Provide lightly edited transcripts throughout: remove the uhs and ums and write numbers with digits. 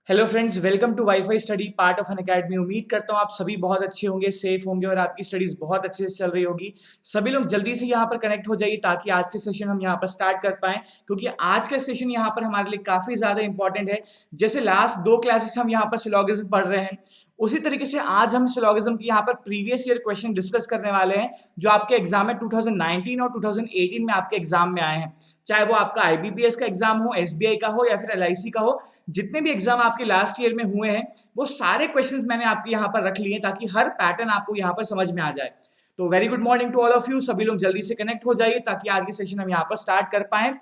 Hello friends, welcome to WiFi study part of N academy. उम्मीद करता हूँ आप सभी बहुत अच्छे होंगे, सेफ होंगे और आपकी स्टडीज बहुत अच्छे से चल रही होगी। सभी लोग जल्दी से यहाँ पर कनेक्ट हो जाइए ताकि आज के सेशन हम यहाँ पर स्टार्ट कर पाएं, क्योंकि आज का सेशन यहाँ पर हमारे लिए काफी ज्यादा इंपॉर्टेंट है। जैसे लास्ट दो क्लासेस हम यहाँ पर सिलोगिज्म पढ़ रहे हैं, उसी तरीके से आज हम सिलोगिज्म की यहाँ पर प्रीवियस ईयर क्वेश्चन डिस्कस करने वाले हैं जो आपके एग्जाम में 2019 और 2018 में आपके एग्जाम में आए हैं। चाहे वो आपका आईबीपीएस का एग्जाम हो, एसबीआई का हो या फिर एलआईसी का हो, जितने भी एग्जाम आपके लास्ट ईयर में हुए हैं वो सारे क्वेश्चंस मैंने आपके यहाँ पर रख लिए ताकि हर पैटर्न आपको यहाँ पर समझ में आ जाए। तो very good morning to all of you. सभी लोग जल्दी से कनेक्ट हो जाइए ताकि आज के सेशन हम यहाँ पर स्टार्ट कर पाए।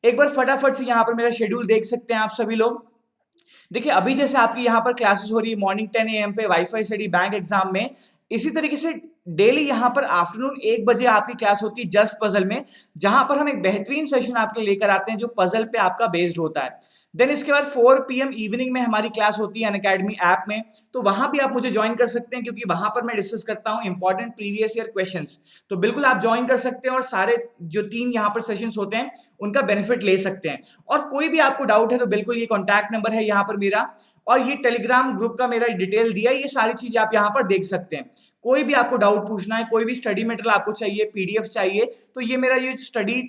एक बार फटाफट से यहाँ पर मेरा शेड्यूल देख सकते हैं आप सभी लोग। देखिए, अभी जैसे आपकी यहाँ पर क्लासेस हो रही है मॉर्निंग 10 AM पे वाईफाई स्टडी बैंक एग्जाम में, इसी तरीके से डेली यहाँ पर आफ्टरनून 1 बजे आपकी क्लास होती है जस्ट पजल में, जहां पर हम एक बेहतरीन सेशन आपके लेकर आते हैं जो पजल पे आपका बेस्ड होता है। देन इसके बाद 4 PM इवनिंग में हमारी क्लास होती है अनअकैडमी ऐप में, तो वहां भी आप मुझे ज्वाइन कर सकते हैं क्योंकि वहां पर मैं डिस्कस करता हूं इंपॉर्टेंट प्रीवियस ईयर क्वेश्चंस। तो बिल्कुल आप ज्वाइन कर सकते हैं और सारे जो 3 यहाँ पर सेशंस होते हैं उनका बेनिफिट ले सकते हैं। और कोई भी आपको डाउट है तो बिल्कुल ये कॉन्टैक्ट नंबर है यहाँ पर मेरा, और ये टेलीग्राम ग्रुप का मेरा डिटेल दिया है, ये सारी चीजें आप यहाँ पर देख सकते हैं। कोई भी आपको डाउट पूछना है, कोई भी स्टडी मटेरियल आपको चाहिए, पीडीएफ चाहिए, तो ये मेरा ये स्टडी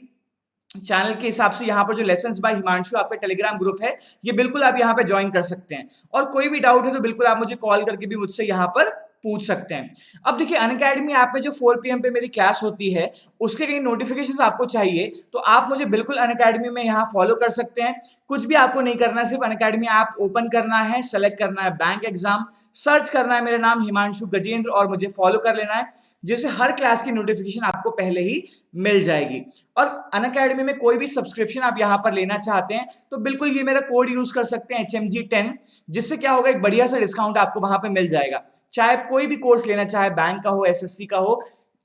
चैनल के हिसाब से यहाँ पर जो लेसन्स बाय हिमांशु आपका टेलीग्राम ग्रुप है, ये बिल्कुल आप यहाँ पे ज्वाइन कर सकते हैं। और कोई भी डाउट है तो बिल्कुल आप मुझे कॉल करके भी मुझसे यहाँ पर पूछ सकते हैं। अब देखिए, अनअकैडमी ऐप में जो 4 PM पे मेरी क्लास होती है उसके कहीं नोटिफिकेशन आपको चाहिए तो आप मुझे बिल्कुल अनअकैडमी में यहाँ फॉलो कर सकते हैं। कुछ भी आपको नहीं करना है, सिर्फ अनअकैडमी ऐप ओपन करना है, सेलेक्ट करना है बैंक एग्जाम, सर्च करना है मेरा नाम हिमांशु गजेंद्र और मुझे फॉलो कर लेना है, जिससे हर क्लास की नोटिफिकेशन आपको पहले ही मिल जाएगी। और अनअकैडमी में कोई भी सब्सक्रिप्शन आप यहाँ पर लेना चाहते हैं तो बिल्कुल ये मेरा कोड यूज कर सकते हैं HMG10, जिससे क्या होगा, एक बढ़िया सा डिस्काउंट आपको वहां पे मिल जाएगा। चाहे कोई भी कोर्स लेना चाहे, बैंक का हो, एसएससी का हो,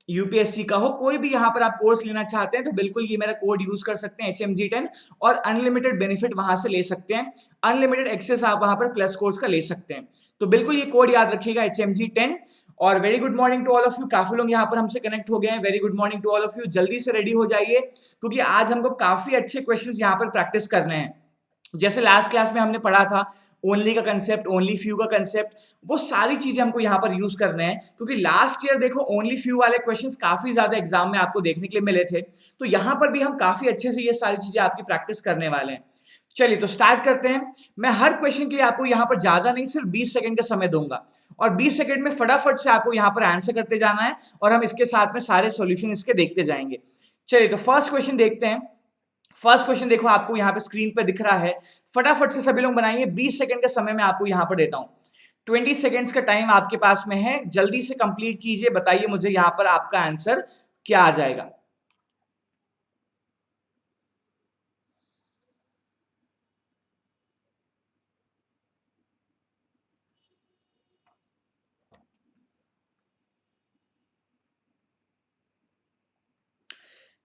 यूपीएससी का हो, कोई भी यहाँ पर आप कोर्स लेना चाहते हैं तो बिल्कुल ये मेरा कोड यूज कर सकते हैं HMG10 और अनलिमिटेड बेनिफिट वहां से ले सकते हैं। अनलिमिटेड एक्सेस आप वहां पर प्लस कोर्स का ले सकते हैं। तो बिल्कुल ये कोड याद रखिएगा HMG10। और very good morning to all of you. काफी लोग यहाँ पर हमसे कनेक्ट हो गए हैं। Very good morning to all of you. जल्दी से रेडी हो जाइए क्योंकि आज हमको काफी अच्छे क्वेश्चंस यहाँ पर प्रैक्टिस करने हैं। जैसे लास्ट क्लास में हमने पढ़ा था ओनली का कंसेप्ट, ओनली फ्यू का कंसेप्ट, वो सारी चीजें हमको यहाँ पर यूज करने हैं क्योंकि लास्ट ईयर देखो ओनली फ्यू वाले क्वेश्चंस काफी ज्यादा एग्जाम में आपको देखने के लिए मिले थे। तो यहाँ पर भी हम काफी अच्छे से ये सारी चीजें आपकी प्रैक्टिस करने वाले हैं। चलिए तो स्टार्ट करते हैं। मैं हर क्वेश्चन के लिए आपको यहाँ पर ज्यादा नहीं, सिर्फ 20 सेकंड का समय दूंगा और 20 सेकंड में फटाफट से आपको यहाँ पर आंसर करते जाना है और हम इसके साथ में सारे सॉल्यूशन इसके देखते जाएंगे। चलिए तो फर्स्ट क्वेश्चन देखते हैं। फर्स्ट क्वेश्चन देखो आपको यहाँ पे स्क्रीन पे दिख रहा है, फटाफट से सभी लोग बनाइए। 20 सेकंड का समय मैं आपको यहाँ पर देता हूँ। 20 सेकंड्स का टाइम आपके पास में है, जल्दी से कंप्लीट कीजिए। बताइए मुझे यहाँ पर आपका आंसर क्या आ जाएगा।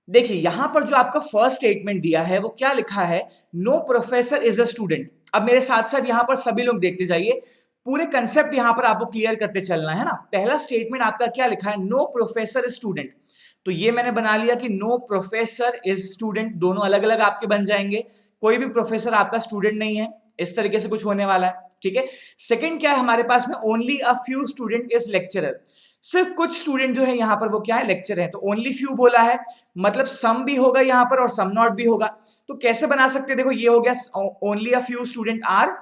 देखिए यहां पर जो आपका फर्स्ट स्टेटमेंट दिया है वो क्या लिखा है, no professor is a student. अब मेरे साथ साथ यहां पर सभी लोग देखते जाइए, पूरे कंसेप्ट यहां पर आपको क्लियर करते चलना है ना। पहला स्टेटमेंट आपका क्या लिखा है, नो प्रोफेसर इज स्टूडेंट। तो ये मैंने बना लिया कि नो प्रोफेसर इज स्टूडेंट, दोनों अलग अलग आपके बन जाएंगे। कोई भी प्रोफेसर आपका स्टूडेंट नहीं है, इस तरीके से कुछ होने वाला है। ठीक है। सेकंड क्या है हमारे पास में, only a few student is lecturer. सिर्फ कुछ स्टूडेंट जो है यहाँ पर वो क्या है, लेक्चर है। तो ओनली फ्यू बोला है, मतलब सम भी होगा यहाँ पर और सम नॉट भी होगा। तो कैसे बना सकते हैं, देखो ये हो गया only a few student are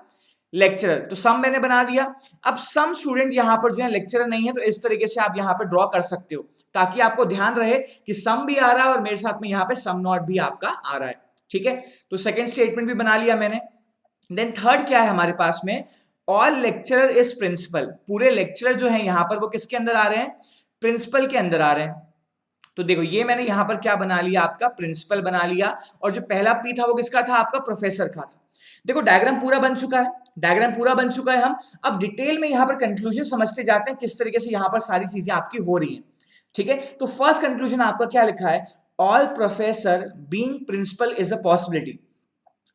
lecturer, तो सम मैंने बना दिया। अब सम स्टूडेंट यहाँ पर जो है लेक्चरर नहीं है, तो इस तरीके से आप यहाँ पर ड्रॉ कर सकते हो ताकि आपको ध्यान रहे कि सम भी आ रहा है और मेरे साथ में यहाँ पे सम नॉट भी आपका आ रहा है। ठीक है, तो सेकेंड स्टेटमेंट भी बना लिया मैंने। देन थर्ड क्या है हमारे पास में, ऑल लेक्चरर इज प्रिंसिपल। पूरे लेक्चरर जो है यहाँ पर वो किसके अंदर आ रहे हैं, प्रिंसिपल के अंदर आ रहे हैं। तो देखो ये मैंने यहाँ पर क्या बना लिया, आपका प्रिंसिपल बना लिया। और जो पहला पी था वो किसका था, आपका प्रोफेसर का था। देखो डायग्राम पूरा बन चुका है, डायग्राम पूरा बन चुका है। हम अब डिटेल में यहाँ पर कंक्लूजन समझते जाते हैं किस तरीके से यहाँ पर सारी चीजें आपकी हो रही हैं। ठीक है, तो फर्स्ट कंक्लूजन आपका क्या लिखा है, all professor being principal is a possibility.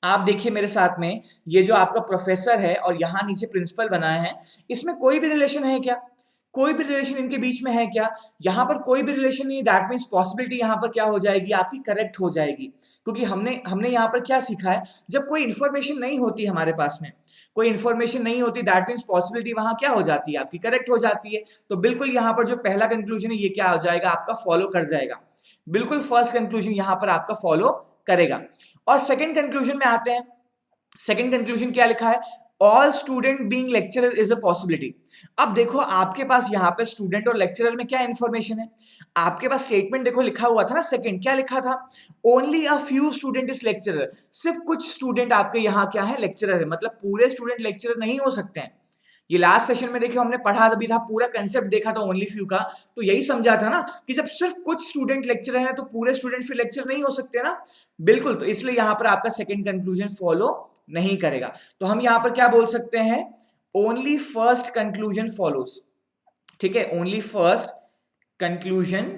आप देखिए मेरे साथ में, ये जो आपका प्रोफेसर है और यहां नीचे प्रिंसिपल बनाए हैं, इसमें कोई भी रिलेशन है क्या, कोई भी रिलेशन इनके बीच में है क्या? यहाँ पर कोई भी रिलेशन नहीं है, दैट मीन्स पॉसिबिलिटी यहाँ पर क्या हो जाएगी आपकी, करेक्ट हो जाएगी। क्योंकि हमने यहाँ पर क्या सीखा है, जब कोई इन्फॉर्मेशन नहीं होती हमारे पास में, कोई इन्फॉर्मेशन नहीं होती, दैट मीन्स पॉसिबिलिटी वहां क्या हो जाती है आपकी, करेक्ट हो जाती है। तो बिल्कुल यहाँ पर जो पहला कंक्लूजन है ये क्या हो जाएगा आपका, फॉलो कर जाएगा। बिल्कुल फर्स्ट कंक्लूजन यहाँ पर आपका फॉलो करेगा। और सेकेंड कंक्लूजन में आते हैं। सेकेंड कंक्लूजन क्या लिखा है, all student being lecturer is a possibility. अब देखो आपके पास यहाँ पे स्टूडेंट और लेक्चरर में क्या इंफॉर्मेशन है, आपके पास स्टेटमेंट देखो लिखा हुआ था ना, सेकंड क्या लिखा था, only a few student is lecturer. सिर्फ कुछ स्टूडेंट आपके यहाँ क्या है, लेक्चरर है, मतलब पूरे स्टूडेंट लेक्चरर नहीं हो सकते हैं। ये लास्ट सेशन में देखिए हमने पढ़ा भी था, पूरा कंसेप्ट देखा था ओनली फ्यू का, तो यही समझा था ना कि जब सिर्फ कुछ स्टूडेंट लेक्चरर है तो पूरे स्टूडेंट फिर लेक्चर नहीं हो सकते ना, बिल्कुल। तो इसलिए यहाँ पर आपका सेकंड कंक्लूजन फॉलो नहीं करेगा। तो हम यहां पर क्या बोल सकते हैं, ओनली फर्स्ट कंक्लूजन फॉलोज। ठीक है, ओनली फर्स्ट कंक्लूजन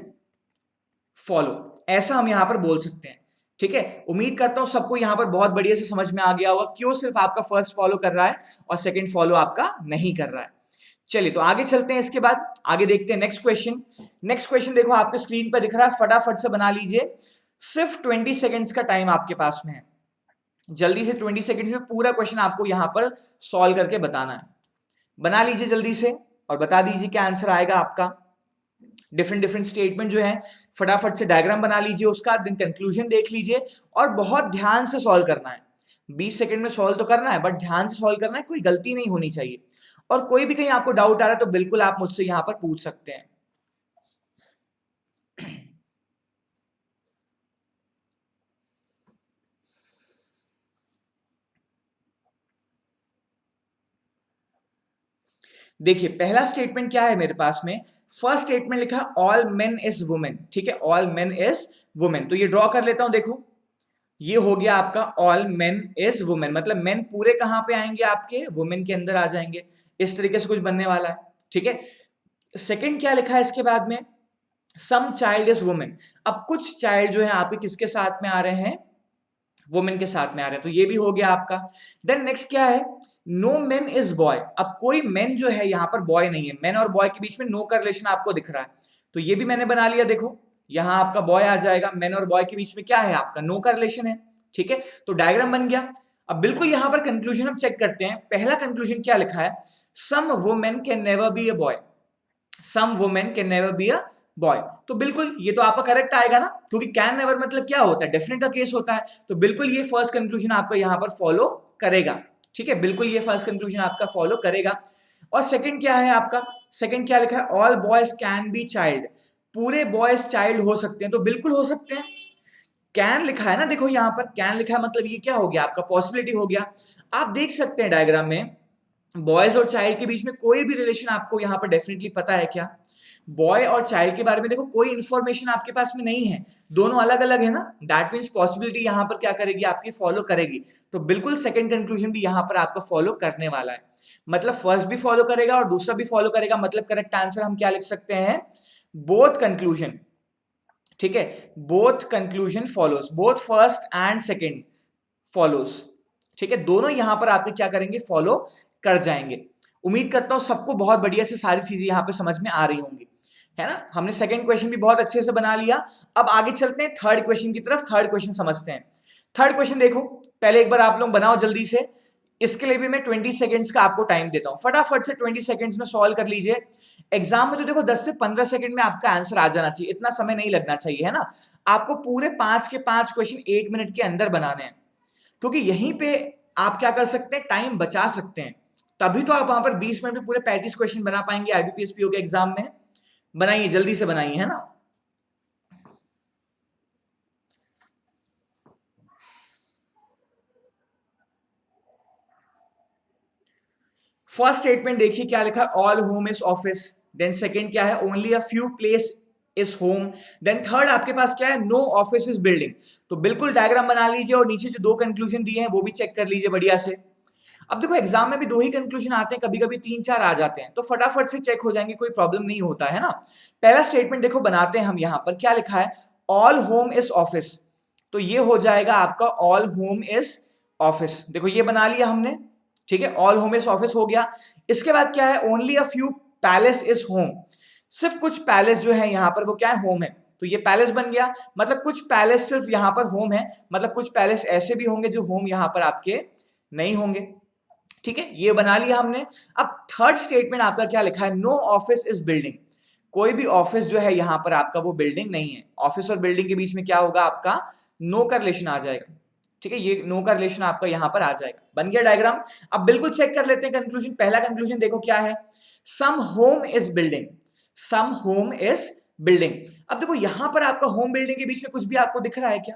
फॉलो, ऐसा हम यहां पर बोल सकते हैं। ठीक है, उम्मीद करता हूं सबको यहां पर बहुत बढ़िया से समझ में आ गया होगा क्यों सिर्फ आपका फर्स्ट फॉलो कर रहा है और सेकंड फॉलो आपका नहीं कर रहा है। चलिए तो आगे चलते हैं, इसके बाद आगे देखते हैं नेक्स्ट क्वेश्चन। नेक्स्ट क्वेश्चन देखो आपके स्क्रीन पर दिख रहा है, फटाफट से बना लीजिए। सिर्फ 20 सेकेंड्स का टाइम आपके पास में है, जल्दी से 20 सेकंड्स में पूरा क्वेश्चन आपको यहां पर सॉल्व करके बताना है। बना लीजिए जल्दी से और बता दीजिए क्या आंसर आएगा आपका। डिफरेंट डिफरेंट स्टेटमेंट जो है फटाफट से डायग्राम बना लीजिए उसका, देन कंक्लूजन देख लीजिए और बहुत ध्यान से सॉल्व करना है। 20 सेकंड में सॉल्व तो करना है बट ध्यान से सॉल्व करना है, कोई गलती नहीं होनी चाहिए। और कोई भी कहीं आपको डाउट आ रहा है तो बिल्कुल आप मुझसे यहां पर पूछ सकते हैं। देखिए पहला स्टेटमेंट क्या है मेरे पास में, फर्स्ट स्टेटमेंट लिखा ऑल मेन इज वुमेन। ठीक है, ऑल मेन इज वुमेन, तो ये ड्रॉ कर लेता हूं। देखो ये हो गया आपका ऑल मेन इज वुमेन, मतलब मेन पूरे कहां पे आएंगे आपके, वुमेन के अंदर आ जाएंगे। इस तरीके से कुछ बनने वाला है। ठीक है, सेकंड क्या लिखा है इसके बाद में, सम चाइल्ड इज वुमेन। अब कुछ चाइल्ड जो है आपके किसके साथ में आ रहे हैं, वुमेन के साथ में आ रहे हैं, तो ये भी हो गया आपका। देन नेक्स्ट क्या है, नो मैन इज बॉय। अब कोई मैन जो है यहाँ पर बॉय नहीं है, मैन और बॉय के बीच में नो का रिलेशन आपको दिख रहा है, तो ये भी मैंने बना लिया। देखो यहाँ आपका बॉय आ जाएगा, मैन और बॉय के बीच में क्या है आपका, नो का रिलेशन है। ठीक है, तो डायग्राम बन गया। अब बिल्कुल यहाँ पर कंक्लूजन हम चेक करते हैं। पहला कंक्लूजन क्या लिखा है, some women can never be a boy, some women can never be a boy. तो बिल्कुल ये तो आपका करेक्ट आएगा ना, क्योंकि कैन नेवर मतलब क्या होता है, डेफिनेट का केस होता है। तो बिल्कुल ये फर्स्ट कंक्लूजन आपका यहाँ पर फॉलो करेगा। ठीक है, बिल्कुल ये फर्स्ट कंक्लूजन आपका फॉलो करेगा। और सेकंड क्या है आपका, सेकंड क्या लिखा है, all boys can be child. पूरे बॉयज चाइल्ड हो सकते हैं, तो बिल्कुल हो सकते हैं। कैन लिखा है ना, देखो यहाँ पर कैन लिखा है, मतलब ये क्या हो गया आपका, पॉसिबिलिटी हो गया। आप देख सकते हैं डायग्राम में बॉयज और चाइल्ड के बीच में कोई भी रिलेशन आपको यहाँ पर डेफिनेटली पता है क्या, बॉय और चाइल्ड के बारे में देखो कोई इंफॉर्मेशन आपके पास में नहीं है, दोनों अलग अलग है ना, दैट मींस पॉसिबिलिटी यहाँ पर क्या करेगी आपकी, फॉलो करेगी। तो बिल्कुल सेकंड कंक्लूजन भी यहाँ पर आपका फॉलो करने वाला है, मतलब फर्स्ट भी फॉलो करेगा और दूसरा भी फॉलो करेगा। मतलब करेक्ट आंसर हम क्या लिख सकते हैं, बोथ कंक्लूजन। ठीक है, both conclusion follows, both first and second follows. ठीक है, दोनों यहां पर आपके क्या करेंगे, फॉलो कर जाएंगे। उम्मीद करता हूं सबको बहुत बढ़िया से सारी चीजें यहां पे समझ में आ रही होंगी, है ना। हमने सेकंड क्वेश्चन भी बहुत अच्छे से बना लिया। अब आगे चलते हैं थर्ड क्वेश्चन की तरफ, थर्ड क्वेश्चन समझते हैं। थर्ड क्वेश्चन देखो, पहले एक बार आप लोग बनाओ जल्दी से, इसके लिए भी मैं 20 सेकंड्स का आपको टाइम देता हूं, फटाफट से 20 सेकंड्स में सॉल्व कर लीजिए। एग्जाम में तो देखो 10 से 15 सेकंड में आपका आंसर आ जाना चाहिए, इतना समय नहीं लगना चाहिए, है ना। आपको पूरे 5 के 5 क्वेश्चन 1 मिनट के अंदर बनाने हैं, क्योंकि यहीं पे आप क्या कर सकते हैं, टाइम बचा सकते हैं। तभी तो आप वहां पर 20 मिनट में पूरे 35 क्वेश्चन बना पाएंगे आईबीपीएस पीओ के एग्जाम में। बनाइए जल्दी से बनाइए, है ना। फर्स्ट स्टेटमेंट देखिए क्या लिखा, all home is office. Then second क्या है, only a few place is home. Then third आपके पास क्या है, नो ऑफिस इज बिल्डिंग। तो बिल्कुल डायग्राम बना लीजिए और नीचे जो दो कंक्लूजन दिए हैं वो भी चेक कर लीजिए बढ़िया से। अब देखो एग्जाम में भी दो ही कंक्लूजन आते हैं, कभी कभी 3-4 आ जाते हैं, तो फटाफट से चेक हो जाएंगे, कोई प्रॉब्लम नहीं होता है ना। पहला स्टेटमेंट देखो बनाते हैं हम, यहां पर क्या लिखा है, ऑल होम इज ऑफिस। तो ये हो जाएगा आपका ऑल होम इज ऑफिस, देखो ये बना लिया हमने। ठीक है, ऑल होम इज ऑफिस हो गया। इसके बाद क्या है, only a few palace is home, सिर्फ कुछ पैलेस जो है यहाँ पर वो क्या है, होम है। तो ये पैलेस बन गया, मतलब कुछ पैलेस सिर्फ यहाँ पर होम है, मतलब कुछ पैलेस ऐसे भी होंगे जो होम यहाँ पर आपके नहीं होंगे। ठीक है, ये बना लिया हमने। अब थर्ड स्टेटमेंट आपका क्या लिखा है, नो ऑफिस इज बिल्डिंग, कोई भी ऑफिस जो है यहाँ पर आपका वो बिल्डिंग नहीं है। ऑफिस और बिल्डिंग के बीच में क्या होगा, आपका नो का रिलेशन आ जाएगा। ठीक है, ये नो का रिलेशन आपका यहाँ पर आ जाएगा। बन गया डायग्राम। अब बिल्कुल चेक कर लेते हैं कंक्लूजन। पहला कंक्लूजन देखो क्या है, some home is building, some home is building. अब देखो यहां पर आपका होम बिल्डिंग के बीच में कुछ भी आपको दिख रहा है क्या,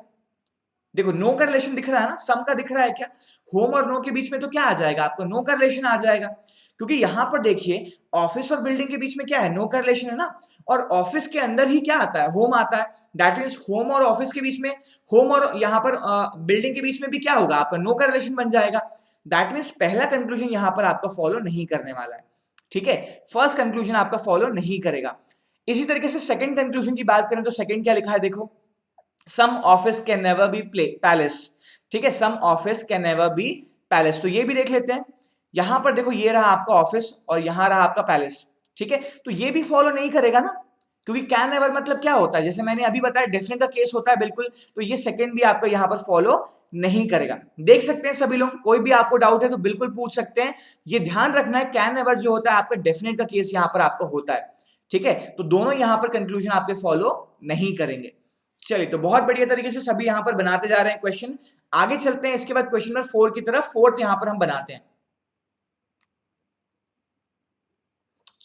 देखो नो का रिलेशन दिख रहा है ना, सम का दिख रहा है क्या, होम और नो के बीच में तो क्या आ जाएगा, आपको नो का रिलेशन आ जाएगा। क्योंकि यहां पर देखिए ऑफिस और बिल्डिंग के बीच में क्या है, नो का रिलेशन है ना, और ऑफिस के अंदर ही क्या आता है, होम आता है। दैट मीन्स होम और ऑफिस के बीच में, होम और यहाँ पर बिल्डिंग के बीच में भी क्या होगा, आपका नो का रिलेशन बन जाएगा। दैट मीन्स पहला कंक्लूजन यहाँ पर आपका फॉलो नहीं करने वाला है। ठीक है, फर्स्ट कंक्लूजन आपका फॉलो नहीं करेगा। इसी तरीके से सेकंड कंक्लूजन की बात करें तो सेकंड क्या लिखा है, देखो some office can never be palace. ठीक है, some office can never be palace, तो ये भी देख लेते हैं। यहां पर देखो ये रहा आपका ऑफिस और यहां रहा आपका पैलेस। ठीक है, तो ये भी फॉलो नहीं करेगा ना, क्योंकि कैन नेवर मतलब क्या होता है, जैसे मैंने अभी बताया डेफिनेट का केस होता है बिल्कुल, तो ये सेकंड भी आपका यहां पर फॉलो नहीं करेगा। देख सकते हैं सभी लोग, कोई भी आपको डाउट है तो बिल्कुल पूछ सकते हैं। ये ध्यान रखना है कैन नेवर जो होता है आपका डेफिनेट का केस यहां पर आपका होता है। ठीक है, तो दोनों यहां पर कंक्लूजन आपके फॉलो नहीं करेंगे। चलिए, तो बहुत बढ़िया तरीके से सभी यहां पर बनाते जा रहे हैं क्वेश्चन। आगे चलते हैं, इसके बाद क्वेश्चन नंबर 4 की तरफ, फोर्थ यहां पर हम बनाते हैं।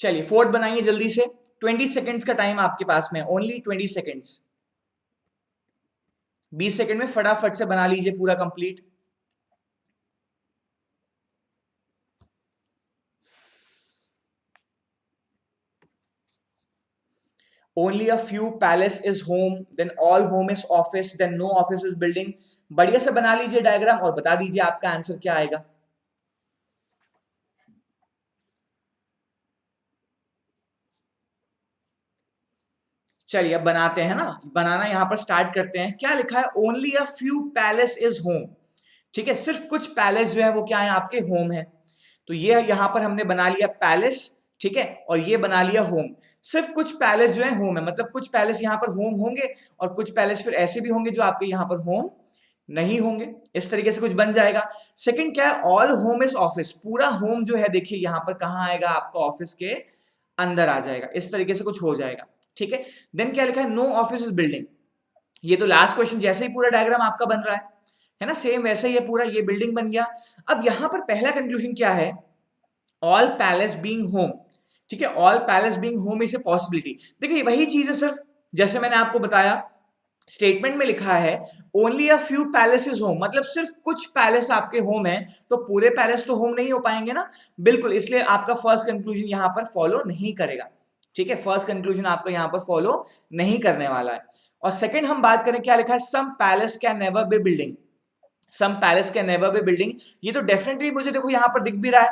चलिए फोर्थ बनाइए जल्दी से, 20 सेकेंड्स का टाइम आपके पास में, ओनली 20 सेकेंड्स, 20 सेकेंड में फटाफट से बना लीजिए पूरा complete. Only a few palace is home, then all home is office, then no office is building. बढ़िया से बना लीजिए डायग्राम और बता दीजिए आपका आंसर क्या आएगा। चलिए अब बनाते हैं ना, बनाना यहां पर स्टार्ट करते हैं। क्या लिखा है, only a few palace is home. ठीक है, सिर्फ कुछ पैलेस जो है वो क्या है, आपके होम है। तो ये यहां पर हमने बना लिया पैलेस। ठीक है, और ये बना लिया होम। सिर्फ कुछ पैलेस जो है होम है, मतलब कुछ पैलेस यहां पर होम होंगे और कुछ पैलेस फिर ऐसे भी होंगे जो आपके यहां पर होम नहीं होंगे। इस तरीके से कुछ बन जाएगा। सेकंड क्या है, ऑल होम इज ऑफिस, पूरा होम जो है देखिए यहां पर कहां आएगा, आपका ऑफिस के अंदर आ जाएगा। इस तरीके से कुछ हो जाएगा। ठीक है, देन क्या लिखा है, नो ऑफिस इज बिल्डिंग। ये तो लास्ट क्वेश्चन जैसे ही पूरा डायग्राम आपका बन रहा है ना, सेम वैसे ही है पूरा, ये बिल्डिंग बन गया। अब यहां पर पहला कंक्लूजन क्या है, ऑल पैलेस बीइंग होम। ठीक है, all palace being home is a possibility. देखिए वही चीज है, सिर्फ जैसे मैंने आपको बताया स्टेटमेंट में लिखा है only a few palaces home, मतलब सिर्फ कुछ पैलेस आपके होम है, तो पूरे पैलेस तो होम नहीं हो पाएंगे ना, बिल्कुल, इसलिए आपका फर्स्ट कंक्लूजन यहां पर फॉलो नहीं करेगा। ठीक है, फर्स्ट कंक्लूजन आपका यहां पर फॉलो नहीं करने वाला है। और सेकंड हम बात करें, क्या लिखा है, some palace can never be building, some palace can never be building. ये तो डेफिनेटली मुझे देखो यहां पर दिख भी रहा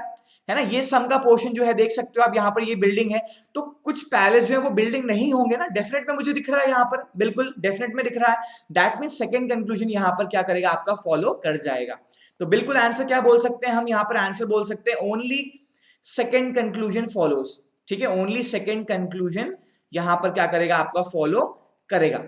है ना, ये सम का पोर्शन जो है देख सकते हो आप, यहां पर ये बिल्डिंग है, तो कुछ पैलेस जो है वो बिल्डिंग नहीं होंगे ना, डेफिनेट में मुझे दिख रहा है यहां पर, बिल्कुल डेफिनेट में दिख रहा है। दैट मीन सेकंड कंक्लूजन यहां पर क्या करेगा, आपका फॉलो कर जाएगा। तो बिल्कुल आंसर क्या बोल सकते हैं हम यहां पर, आंसर बोल सकते हैं ओनली सेकंड कंक्लूजन फॉलोज। ठीक है, ओनली सेकंड कंक्लूजन यहां पर क्या करेगा, आपका फॉलो करेगा।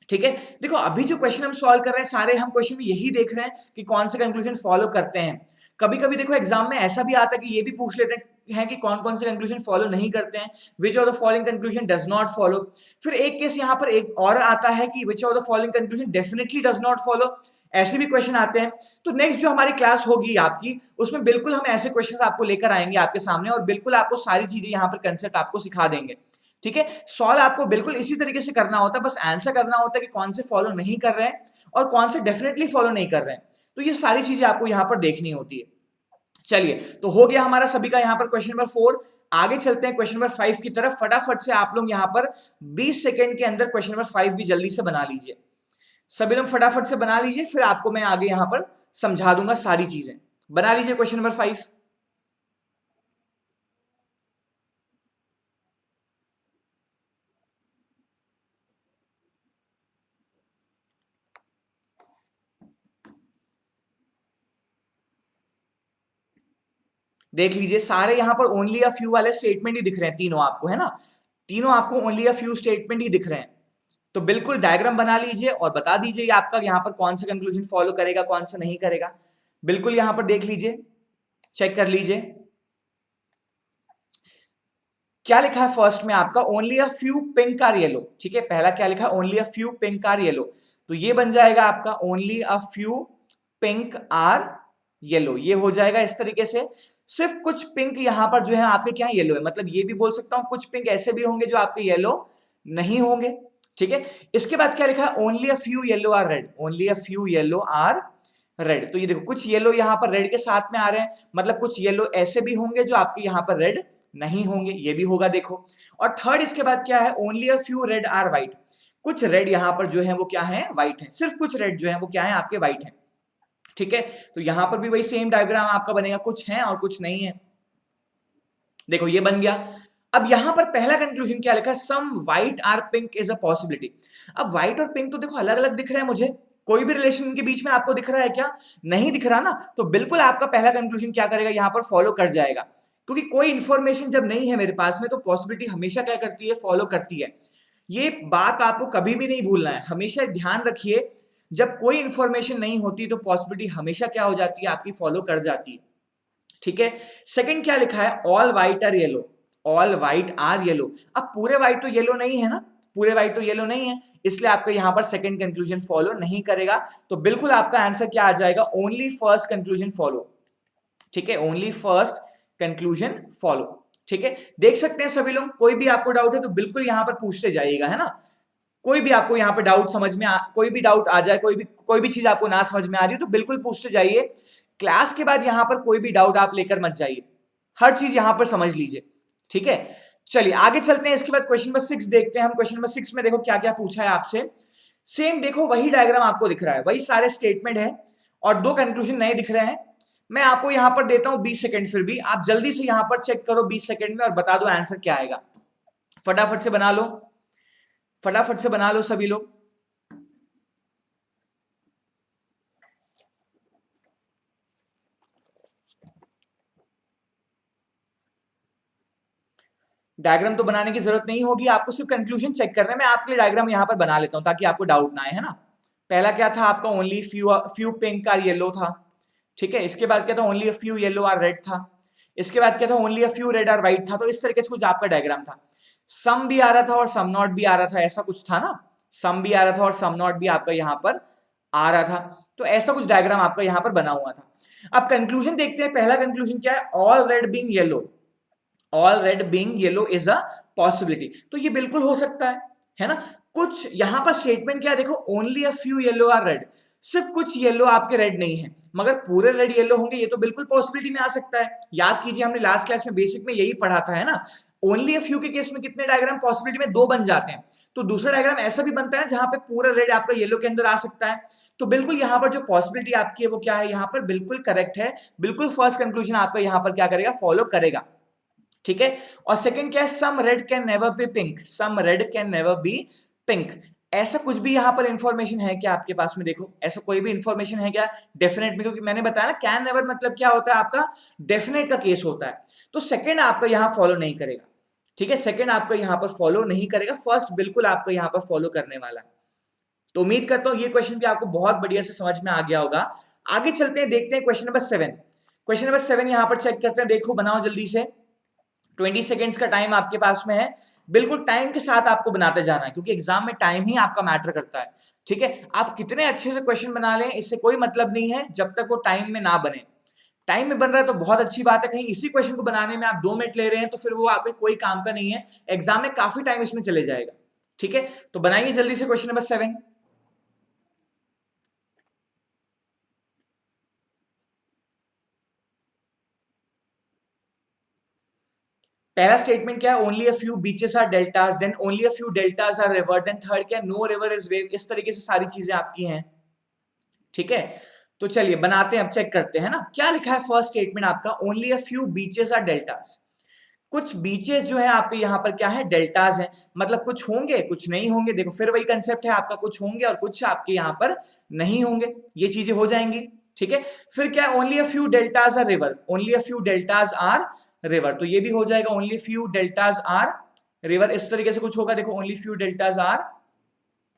ठीक है, देखो अभी जो क्वेश्चन हम सॉल्व कर रहे हैं सारे हम क्वेश्चन में यही देख रहे हैं कि कौन से कंक्लूजन फॉलो करते हैं। कभी कभी देखो एग्जाम में ऐसा भी आता है कि ये भी पूछ लेते हैं कि कौन कौन से कंक्लूजन फॉलो नहीं करते हैं, which of the following conclusion does not follow. फिर एक केस यहाँ पर एक और आता है कि which of the following conclusion definitely does not follow. ऐसे भी क्वेश्चन आते हैं। तो नेक्स्ट जो हमारी क्लास होगी आपकी, उसमें बिल्कुल हम ऐसे क्वेश्चन आपको लेकर आएंगे आपके सामने और बिल्कुल आपको सारी चीजें यहाँ पर कंसेप्ट आपको सिखा देंगे। ठीक है, सॉल्व आपको बिल्कुल इसी तरीके से करना होता है, बस आंसर करना होता है कि कौन से फॉलो नहीं कर रहे हैं और कौन से डेफिनेटली फॉलो नहीं कर रहे हैं। तो ये सारी चीजें आपको यहां पर देखनी होती है। चलिए, तो हो गया हमारा सभी का यहां पर क्वेश्चन नंबर 4। आगे चलते हैं क्वेश्चन नंबर 5 की तरफ। फटाफट से आप लोग यहां पर 20 सेकंड के अंदर क्वेश्चन नंबर 5 भी जल्दी से बना लीजिए। सभी लोग फटाफट से बना लीजिए, फिर आपको मैं आगे यहां पर समझा दूंगा सारी चीजें। बना लीजिए क्वेश्चन नंबर 5। देख लीजिए सारे यहाँ पर ओनली अ फ्यू वाले स्टेटमेंट ही दिख रहे हैं, तीनों आपको, है ना, तीनों आपको ओनली अ फ्यू स्टेटमेंट ही दिख रहे हैं। तो बिल्कुल डायग्राम बना लीजिए और बता दीजिए आपका यहाँ पर कौन सा कंक्लूजन फॉलो करेगा, कौन सा नहीं करेगा। बिल्कुल यहाँ पर देख लीजिए, चेक कर लीजिए क्या लिखा है फर्स्ट में आपका, only a few pink are yellow. ठीक है, पहला क्या लिखा है, only a few pink are yellow, तो ये बन जाएगा आपका only a few pink are yellow, ये हो जाएगा इस तरीके से। सिर्फ कुछ पिंक यहाँ पर जो है आपके क्या येलो है, मतलब ये भी बोल सकता हूं कुछ पिंक ऐसे भी होंगे जो आपके येलो नहीं होंगे। ठीक है, इसके बाद क्या लिखा है, only a few yellow are red, only a few yellow are red, तो ये देखो कुछ येलो यहाँ पर रेड के साथ में आ रहे हैं, मतलब कुछ येलो ऐसे भी होंगे जो आपके यहाँ पर रेड नहीं होंगे, ये भी होगा देखो। और थर्ड इसके बाद क्या है, only a few red are white, कुछ रेड यहाँ पर जो है वो क्या है, व्हाइट है, सिर्फ कुछ रेड जो है वो क्या है आपके व्हाइट है। ठीक है, तो यहां पर भी वही सेम डायग्राम आपका बनेगा, कुछ है और कुछ नहीं है। देखो ये बन गया। अब यहां पर पहला कंक्लूजन क्या लिखा है, some white are pink is a possibility. अब व्हाइट और पिंक तो देखो अलग अलग दिख रहे हैं मुझे, कोई भी रिलेशन इनके बीच में आपको दिख रहा है क्या, नहीं दिख रहा ना, तो बिल्कुल आपका पहला कंक्लूजन क्या करेगा, यहां पर फॉलो कर जाएगा, क्योंकि कोई इंफॉर्मेशन जब नहीं है मेरे पास में तो पॉसिबिलिटी हमेशा क्या करती है, फॉलो करती है। ये बात आपको कभी भी नहीं भूलना है, हमेशा ध्यान रखिए, जब कोई इंफॉर्मेशन नहीं होती तो पॉसिबिलिटी हमेशा क्या हो जाती है, आपकी फॉलो कर जाती है। ठीक है, सेकंड क्या लिखा है, all white are yellow, all white are yellow. अब पूरे व्हाइट तो येलो नहीं है ना, पूरे व्हाइट तो येलो नहीं है, इसलिए आपका यहां पर सेकंड कंक्लूजन फॉलो नहीं करेगा, तो बिल्कुल आपका आंसर क्या आ जाएगा, ओनली फर्स्ट कंक्लूजन फॉलो। ठीक है, ओनली फर्स्ट कंक्लूजन फॉलो। ठीक है, देख सकते हैं सभी लोग, कोई भी आपको डाउट है तो बिल्कुल यहां पर पूछते जाइएगा, है ना, कोई भी आपको यहाँ पे डाउट समझ में कोई भी डाउट आ जाए, कोई भी चीज आपको ना समझ में आ रही हो तो बिल्कुल पूछते जाइए। क्लास के बाद यहाँ पर कोई भी डाउट आप लेकर मत जाइए, हर चीज यहाँ पर समझ लीजिए। ठीक है, चलिए आगे चलते हैं, इसके बाद क्वेश्चन नंबर 6 देखते हैं हम। क्वेश्चन नंबर 6 में देखो क्या क्या पूछा है आपसे, सेम देखो वही डायग्राम आपको दिख रहा है, वही सारे स्टेटमेंट है और दो कंक्लूजन नए दिख रहे हैं। मैं आपको यहां पर देता हूं 20 सेकंड, फिर भी आप जल्दी से यहां पर चेक करो 20 सेकंड में और बता दो आंसर क्या आएगा। फटाफट से बना लो, फटाफट से बना लो सभी लोग। डायग्राम तो बनाने की जरूरत नहीं होगी, आपको सिर्फ कंक्लूजन चेक करना है, मैं आपके लिए डायग्राम यहां पर बना लेता हूं ताकि आपको डाउट ना आए, है ना। पहला क्या था आपका, only few few pink are yellow था। ठीक है, इसके बाद क्या था, only a few yellow are red था। इसके बाद क्या था, only a few red are white था। तो इस तरीके से कुछ आपका डायग्राम था, सम भी आ रहा था और सम नॉट भी आ रहा था, ऐसा कुछ था ना, सम भी आ रहा था और सम नॉट भी आपका यहां पर आ रहा था। तो ऐसा कुछ डायग्राम आपका यहां पर बना हुआ था। अब कंक्लूजन देखते हैं, पहला कंक्लूजन क्या है, all red being yellow, all red being yellow is a possibility, तो ये बिल्कुल हो सकता है ना। कुछ यहां पर स्टेटमेंट क्या है देखो, only a few yellow are red, सिर्फ कुछ येलो आपके रेड नहीं है, मगर पूरे रेड येलो होंगे, ये तो बिल्कुल पॉसिबिलिटी में आ सकता है। याद कीजिए हमने लास्ट क्लास में बेसिक में यही पढ़ा था, है ना। ओनली अ फ्यू के केस में कितने डायग्राम पॉसिबिलिटी में, दो बन जाते हैं, तो दूसरा डायग्राम ऐसा भी बनता है जहां पे पूरा रेड आपका येलो के अंदर आ सकता है। तो बिल्कुल यहां पर जो पॉसिबिलिटी आपकी है वो क्या है, यहां पर बिल्कुल करेक्ट है, बिल्कुल फर्स्ट कंक्लूजन आपका यहां पर क्या करेगा, फॉलो करेगा। ठीक है, और सेकंड क्या है, some red can never be pink, some red can never be pink, ऐसा कुछ भी यहां पर इंफॉर्मेशन है क्या आपके पास में, देखो ऐसा कोई भी इंफॉर्मेशन है क्या डेफिनेट में, क्योंकि मैंने बताया ना कैन नेवर मतलब क्या होता है, आपका डेफिनेट का केस होता है, तो सेकंड आपका यहां फॉलो नहीं करेगा। ठीक है, सेकंड आपका यहां पर फॉलो नहीं करेगा, फर्स्ट बिल्कुल आपका यहां पर फॉलो करने वाला है। तो उम्मीद करता हूं ये क्वेश्चन भी आपको बहुत बढ़िया से समझ में आ गया होगा। आगे चलते हैं, देखते हैं क्वेश्चन नंबर 7। क्वेश्चन नंबर 7 यहां पर चेक करते हैं, देखो बनाओ जल्दी से, 20 सेकेंड्स का टाइम आपके पास में है, बिल्कुल टाइम के साथ आपको बनाते जाना है, क्योंकि एग्जाम में टाइम ही आपका मैटर करता है। ठीक है, आप कितने अच्छे से क्वेश्चन बना लें इससे कोई मतलब नहीं है जब तक वो टाइम में ना बने। टाइम में बन रहा है तो बहुत अच्छी बात है, कहीं इसी क्वेश्चन को बनाने में आप 2 मिनट ले रहे हैं तो फिर वो आपके कोई काम का नहीं है, एग्जाम में काफी टाइम इसमें चले जाएगा। ठीक है, तो बनाइए जल्दी से क्वेश्चन नंबर 7। पहला स्टेटमेंट क्या है, only a few beaches are deltas, then only a few deltas are river, then third क्या, नो रिवर इज वेव, इस तरीके से सारी चीजें आपकी हैं। ठीक है, तो चलिए बनाते हैं, अब चेक करते हैं ना क्या लिखा है फर्स्ट स्टेटमेंट आपका, only a few beaches are deltas, कुछ बीचेस जो है आपके यहाँ पर क्या है, डेल्टास हैं, मतलब कुछ होंगे कुछ नहीं होंगे। देखो फिर वही कंसेप्ट है आपका, कुछ होंगे और कुछ आपके यहाँ पर नहीं होंगे, ये चीजें हो जाएंगी। ठीक है। फिर क्या है, only a few deltas are river, only a few deltas are river, तो ये भी हो जाएगा only few deltas are river, इस तरीके से कुछ होगा, देखो only few deltas are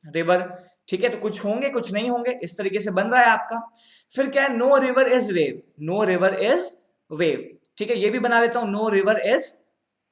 river, ठीक है। तो कुछ होंगे कुछ नहीं होंगे, इस तरीके से बन रहा है आपका। फिर क्या है, no river is wave, no river is wave, ठीक है, ये भी बना देता हूं, नो रिवर इज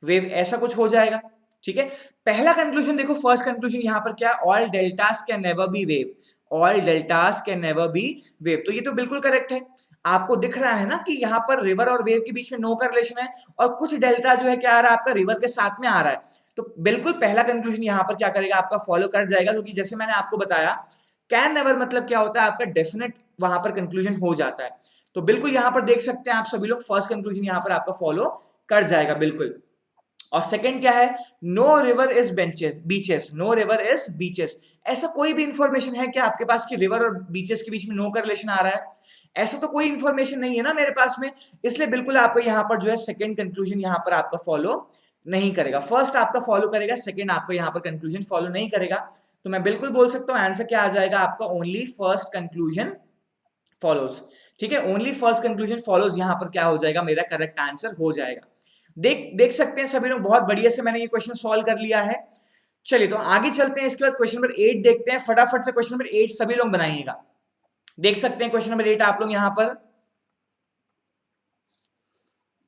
वेव, ऐसा कुछ हो जाएगा, ठीक है। पहला कंक्लूजन देखो, फर्स्ट कंक्लूजन यहां पर क्या, all deltas can never B wave, all deltas can never B wave, तो ये तो बिल्कुल करेक्ट है। आपको दिख रहा है ना कि यहाँ पर रिवर और वेव के बीच में नो करलेशन है, और कुछ डेल्टा जो है क्या आ रहा है आपका, रिवर के साथ में आ रहा है, तो बिल्कुल पहला कंक्लूजन यहाँ पर क्या करेगा आपका, फॉलो कर जाएगा, क्योंकि जैसे मैंने आपको बताया कैन नेवर मतलब क्या होता है आपका, डेफिनेट वहां पर कंक्लूजन हो जाता है, तो बिल्कुल यहाँ पर देख सकते हैं आप सभी लोग, फर्स्ट कंक्लूजन यहाँ पर आपका फॉलो कर जाएगा बिल्कुल। और सेकंड क्या है, no river is benches beaches, no river is beaches, ऐसा कोई भी इंफॉर्मेशन है क्या आपके पास कि रिवर और बीचेस के बीच में नो करलेशन आ रहा है, ऐसा तो कोई इंफॉर्मेशन नहीं है ना मेरे पास में, इसलिए बिल्कुल आपको यहाँ पर जो है सेकंड कंक्लूजन यहाँ पर आपका फॉलो नहीं करेगा, फर्स्ट आपका फॉलो करेगा, सेकंड आपको यहाँ पर कंक्लूजन फॉलो नहीं करेगा, तो मैं बिल्कुल बोल सकता हूँ आंसर क्या आ जाएगा आपका, ओनली फर्स्ट कंक्लूजन फॉलोज, ठीक है, ओनली फर्स्ट कंक्लूजन फॉलोज, यहां पर क्या हो जाएगा, मेरा करेक्ट आंसर हो जाएगा। देख सकते हैं सभी लोग, बहुत बढ़िया से मैंने ये क्वेश्चन सॉल्व कर लिया है। चलिए तो आगे चलते हैं, इसके बाद क्वेश्चन नंबर 8 देखते हैं, फटाफट से क्वेश्चन नंबर 8 सभी लोग बनाइएगा। देख सकते हैं क्वेश्चन नंबर 8 आप लोग, यहां पर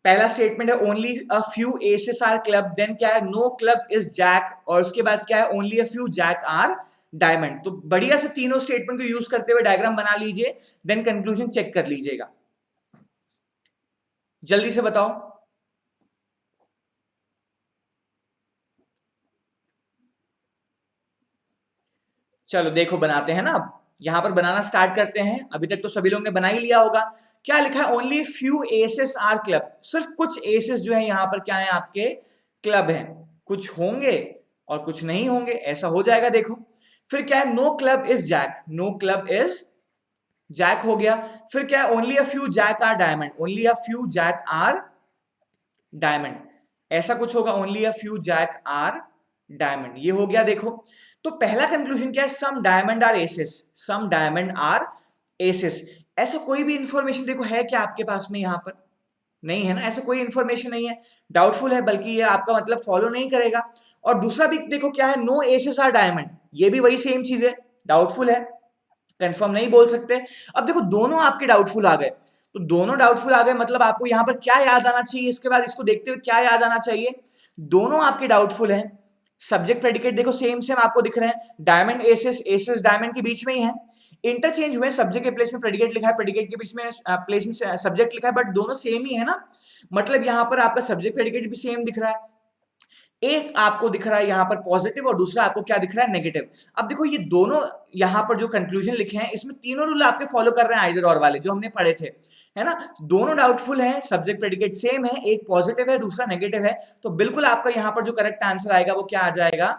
पहला स्टेटमेंट है only a few aces are club, then क्या है, नो क्लब इज जैक, और उसके बाद क्या है, only a few jack are diamond, तो बढ़िया से तीनों स्टेटमेंट को यूज करते हुए डायग्राम बना लीजिए, देन कंक्लूजन चेक कर लीजिएगा, जल्दी से बताओ। चलो देखो बनाते हैं ना, अब यहां पर बनाना स्टार्ट करते हैं, अभी तक तो सभी लोग ने बना ही लिया होगा। क्या लिखा है, only few aces are club, सिर्फ कुछ एसेस जो है यहां पर क्या है आपके, क्लब हैं, कुछ होंगे और कुछ नहीं होंगे, ऐसा हो जाएगा देखो। फिर क्या है, no club is jack, no club is jack हो गया। फिर क्या है, only a few jack are diamond, only a few jack are diamond, ऐसा कुछ होगा, only a few jack are diamond, ये हो गया देखो। तो पहला कंक्लूजन क्या है, some diamond are aces, some diamond are aces, ऐसा कोई भी इंफॉर्मेशन देखो है क्या आपके पास में, यहां पर नहीं है ना, ऐसा कोई इंफॉर्मेशन नहीं है, डाउटफुल है, बल्कि ये आपका मतलब फॉलो नहीं करेगा। और दूसरा भी देखो क्या है, नो एसेस आर डायमंड, ये भी वही सेम चीज है, डाउटफुल है, कंफर्म नहीं बोल सकते। अब देखो दोनों आपके डाउटफुल आ गए, तो दोनों डाउटफुल आ गए मतलब आपको यहां पर क्या याद आना चाहिए, इसके बाद इसको देखते हुए क्या याद आना चाहिए, दोनों आपके डाउटफुल हैं, सब्जेक्ट प्रेडिकेट देखो सेम सेम आपको दिख रहे हैं, डायमंड एसेस, एसेस डायमंड के बीच में ही है, इंटरचेंज हुए, सब्जेक्ट के प्लेस में प्रेडिकेट लिखा है, प्रेडिकेट के बीच में प्लेस में सब्जेक्ट लिखा है, बट दोनों सेम ही है ना, मतलब यहां पर आपका सब्जेक्ट प्रेडिकेट भी सेम दिख रहा है, एक आपको दिख रहा है यहां पर पॉजिटिव और दूसरा आपको क्या दिख रहा है, नेगेटिव। अब देखो ये दोनों यहां पर जो कंक्लूजन लिखे हैं, इसमें तीनों रूल आपके फॉलो कर रहे हैं, आइदर और वाले जो हमने पढ़े थे, है ना, दोनों डाउटफुल हैं, सब्जेक्ट प्रेडिकेट सेम है, एक पॉजिटिव है दूसरा नेगेटिव है, तो बिल्कुल आपका यहां पर जो करेक्ट आंसर आएगा वो क्या आ जाएगा,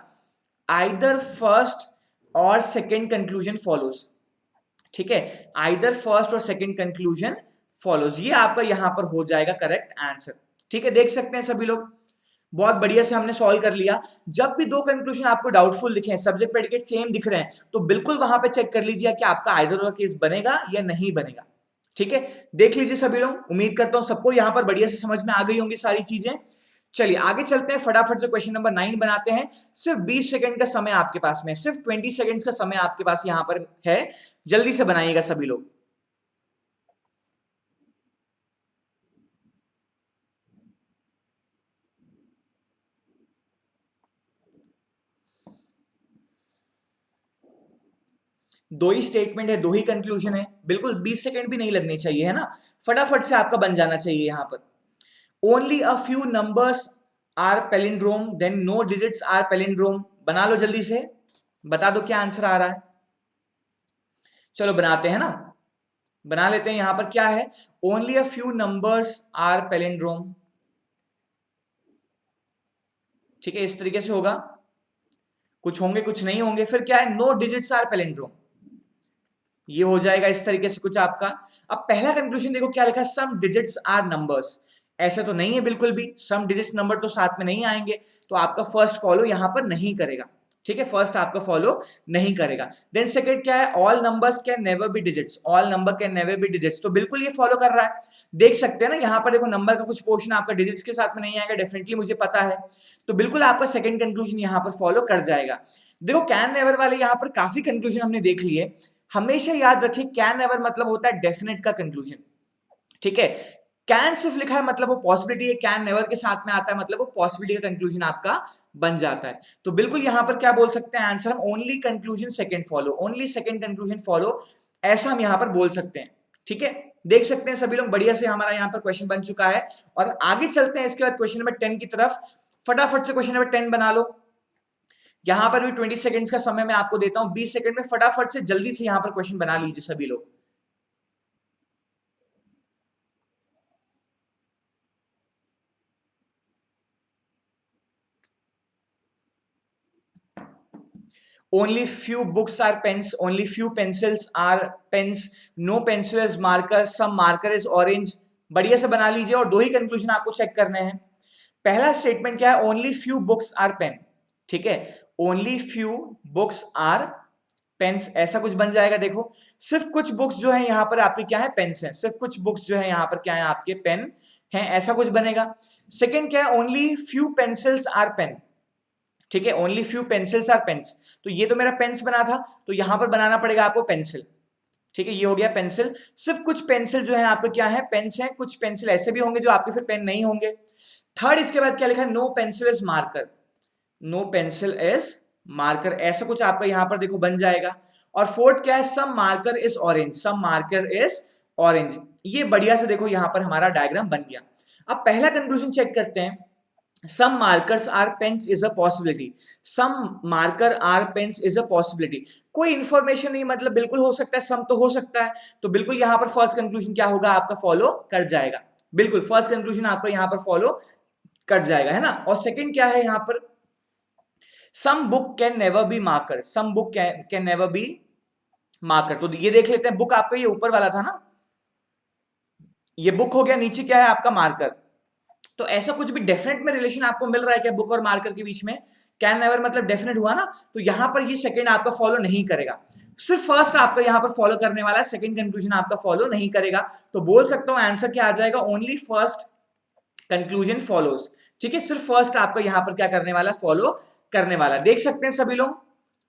आइदर फर्स्ट और सेकेंड कंक्लूजन फॉलोज, ठीक है, आइदर फर्स्ट और सेकेंड कंक्लूजन फॉलोज, ये आपका यहां पर हो जाएगा करेक्ट आंसर, ठीक है। देख सकते हैं सभी लोग, बहुत बढ़िया से हमने सॉल्व कर लिया। जब भी दो कंक्लूजन आपको डाउटफुल दिखे, सब्जेक्ट प्रेडिकेट सेम दिख रहे हैं, तो बिल्कुल वहां पे चेक कर लीजिए कि आपका आइदर और केस बनेगा या नहीं बनेगा, ठीक है। देख लीजिए सभी लोग, उम्मीद करता हूं सबको यहां पर बढ़िया से समझ में आ गई होंगी सारी चीजें। चलिए आगे चलते हैं, फटाफट से क्वेश्चन नंबर 9 बनाते हैं। सिर्फ 20 सेकंड का समय आपके पास में, सिर्फ 20 सेकंड्स का समय आपके पास यहां पर है, जल्दी से बनाइएगा सभी लोग। दो ही स्टेटमेंट है, दो ही कंक्लूजन है, बिल्कुल 20 सेकंड भी नहीं लगने चाहिए, है ना, फटाफट से आपका बन जाना चाहिए यहां पर। Only a few numbers are palindrome, then no digits are palindrome, बना लो जल्दी से, बता दो क्या आंसर आ रहा है। चलो बनाते हैं ना, बना लेते हैं, यहां पर क्या है, only a few numbers are palindrome, ठीक है, इस तरीके से होगा, कुछ होंगे कुछ नहीं होंगे। फिर क्या है, नो डिजिट्स आर पैलिंड्रोम, ये हो जाएगा इस तरीके से कुछ आपका। अब पहला कंक्लूजन देखो क्या लिखा है, सम डिजिट्स आर नंबर्स, ऐसा तो नहीं है बिल्कुल भी, सम डिजिट्स नंबर तो साथ में नहीं आएंगे, तो आपका फर्स्ट फॉलो यहां पर नहीं करेगा, ठीक है, फर्स्ट आपका फॉलो नहीं करेगा। देन सेकंड क्या है, all numbers can never B digits, all number can never B digits, तो बिल्कुल ये फॉलो कर रहा है। देख सकते हैं ना यहाँ पर देखो नंबर का कुछ पोर्शन आपका डिजिट्स के साथ में नहीं आएगा, डेफिनेटली मुझे पता है, तो बिल्कुल आपका सेकंड कंक्लूजन यहाँ पर फॉलो कर जाएगा। देखो कैन नेवर वाले यहाँ पर काफी कंक्लूजन हमने देख लिए, हमेशा याद रखिए कैन नेवर मतलब होता है डेफिनेट का कंक्लूजन, ठीक है। कैन सिर्फ लिखा है मतलब वो पॉसिबिलिटी है, कैन नेवर के साथ में आता है मतलब वो पॉसिबिलिटी का कंक्लूजन आपका बन जाता है। तो बिल्कुल यहां पर क्या बोल सकते हैं आंसर हम, only conclusion second follow, only second conclusion follow, ऐसा हम यहां पर बोल सकते हैं, ठीक है। देख सकते हैं सभी लोग बढ़िया से हमारा यहां पर क्वेश्चन बन चुका है, और आगे चलते हैं इसके बाद क्वेश्चन नंबर 10 की तरफ। फटाफट से क्वेश्चन नंबर 10 बना लो। यहां पर भी 20 सेकंड्स का समय मैं आपको देता हूं, 20 सेकंड में फटाफट से जल्दी से यहां पर क्वेश्चन बना लीजिए सभी लोग। Only few books are pens, only few pencils are pens, no pencil is marker, some marker is orange। बढ़िया से बना लीजिए, और दो ही कंक्लूजन आपको चेक करने हैं। पहला स्टेटमेंट क्या है, only few books are pen, ठीक है, only few books are pens, ऐसा कुछ बन जाएगा। देखो सिर्फ कुछ बुक्स जो है यहाँ पर आपकी क्या है, पेन्स हैं, सिर्फ कुछ बुक्स जो है यहाँ पर क्या है आपके पेन हैं, ऐसा कुछ बनेगा। सेकेंड क्या है, only few pencils are pen, ठीक है, only few pencils are pens, तो ये तो मेरा पेन्स बना था, तो यहां पर बनाना पड़ेगा आपको पेंसिल, ठीक है, ये हो गया पेंसिल। सिर्फ कुछ पेंसिल जो है आपके क्या है, पेन्स हैं, कुछ पेंसिल ऐसे भी होंगे जो आपके फिर पेन नहीं होंगे। थर्ड इसके बाद क्या लिखा है, no pencil is marker, no pencil is marker, ऐसा कुछ आपका यहां पर देखो बन जाएगा। और फोर्थ क्या है, some marker is orange, some marker is orange, ये बढ़िया से देखो यहां पर हमारा डायग्राम बन गया। अब पहला कंक्लूजन चेक करते हैं, some markers are pens is a possibility, some marker are pens is a possibility, कोई इंफॉर्मेशन नहीं, मतलब बिल्कुल हो सकता है, सम तो हो सकता है, तो बिल्कुल यहां पर फर्स्ट कंक्लूजन क्या होगा आपका, फॉलो कर जाएगा, बिल्कुल फर्स्ट कंक्लूजन आपका यहां पर फॉलो कर जाएगा, है ना। और सेकंड क्या है यहां पर, some book can never be marker, some book can never be marker, तो ये देख लेते हैं, बुक आपका ये ऊपर वाला था ना, ये बुक हो गया, नीचे क्या है आपका मार्कर, तो ऐसा कुछ भी डेफिनेट में रिलेशन आपको मिल रहा है क्या बुक और मार्कर के बीच में, कैन नेवर मतलब डेफिनेट हुआ ना, तो यहां पर ये सेकंड आपका फॉलो नहीं करेगा, सिर्फ फर्स्ट आपका यहां पर फॉलो करने वाला है, सेकंड कंक्लूजन आपका फॉलो नहीं करेगा। तो बोल सकता हूं आंसर क्या आ जाएगा, ओनली फर्स्ट कंक्लूजन फॉलोज, ठीक है, सिर्फ फर्स्ट आपका यहां पर क्या करने वाला, फॉलो करने वाला। देख सकते हैं सभी लोग,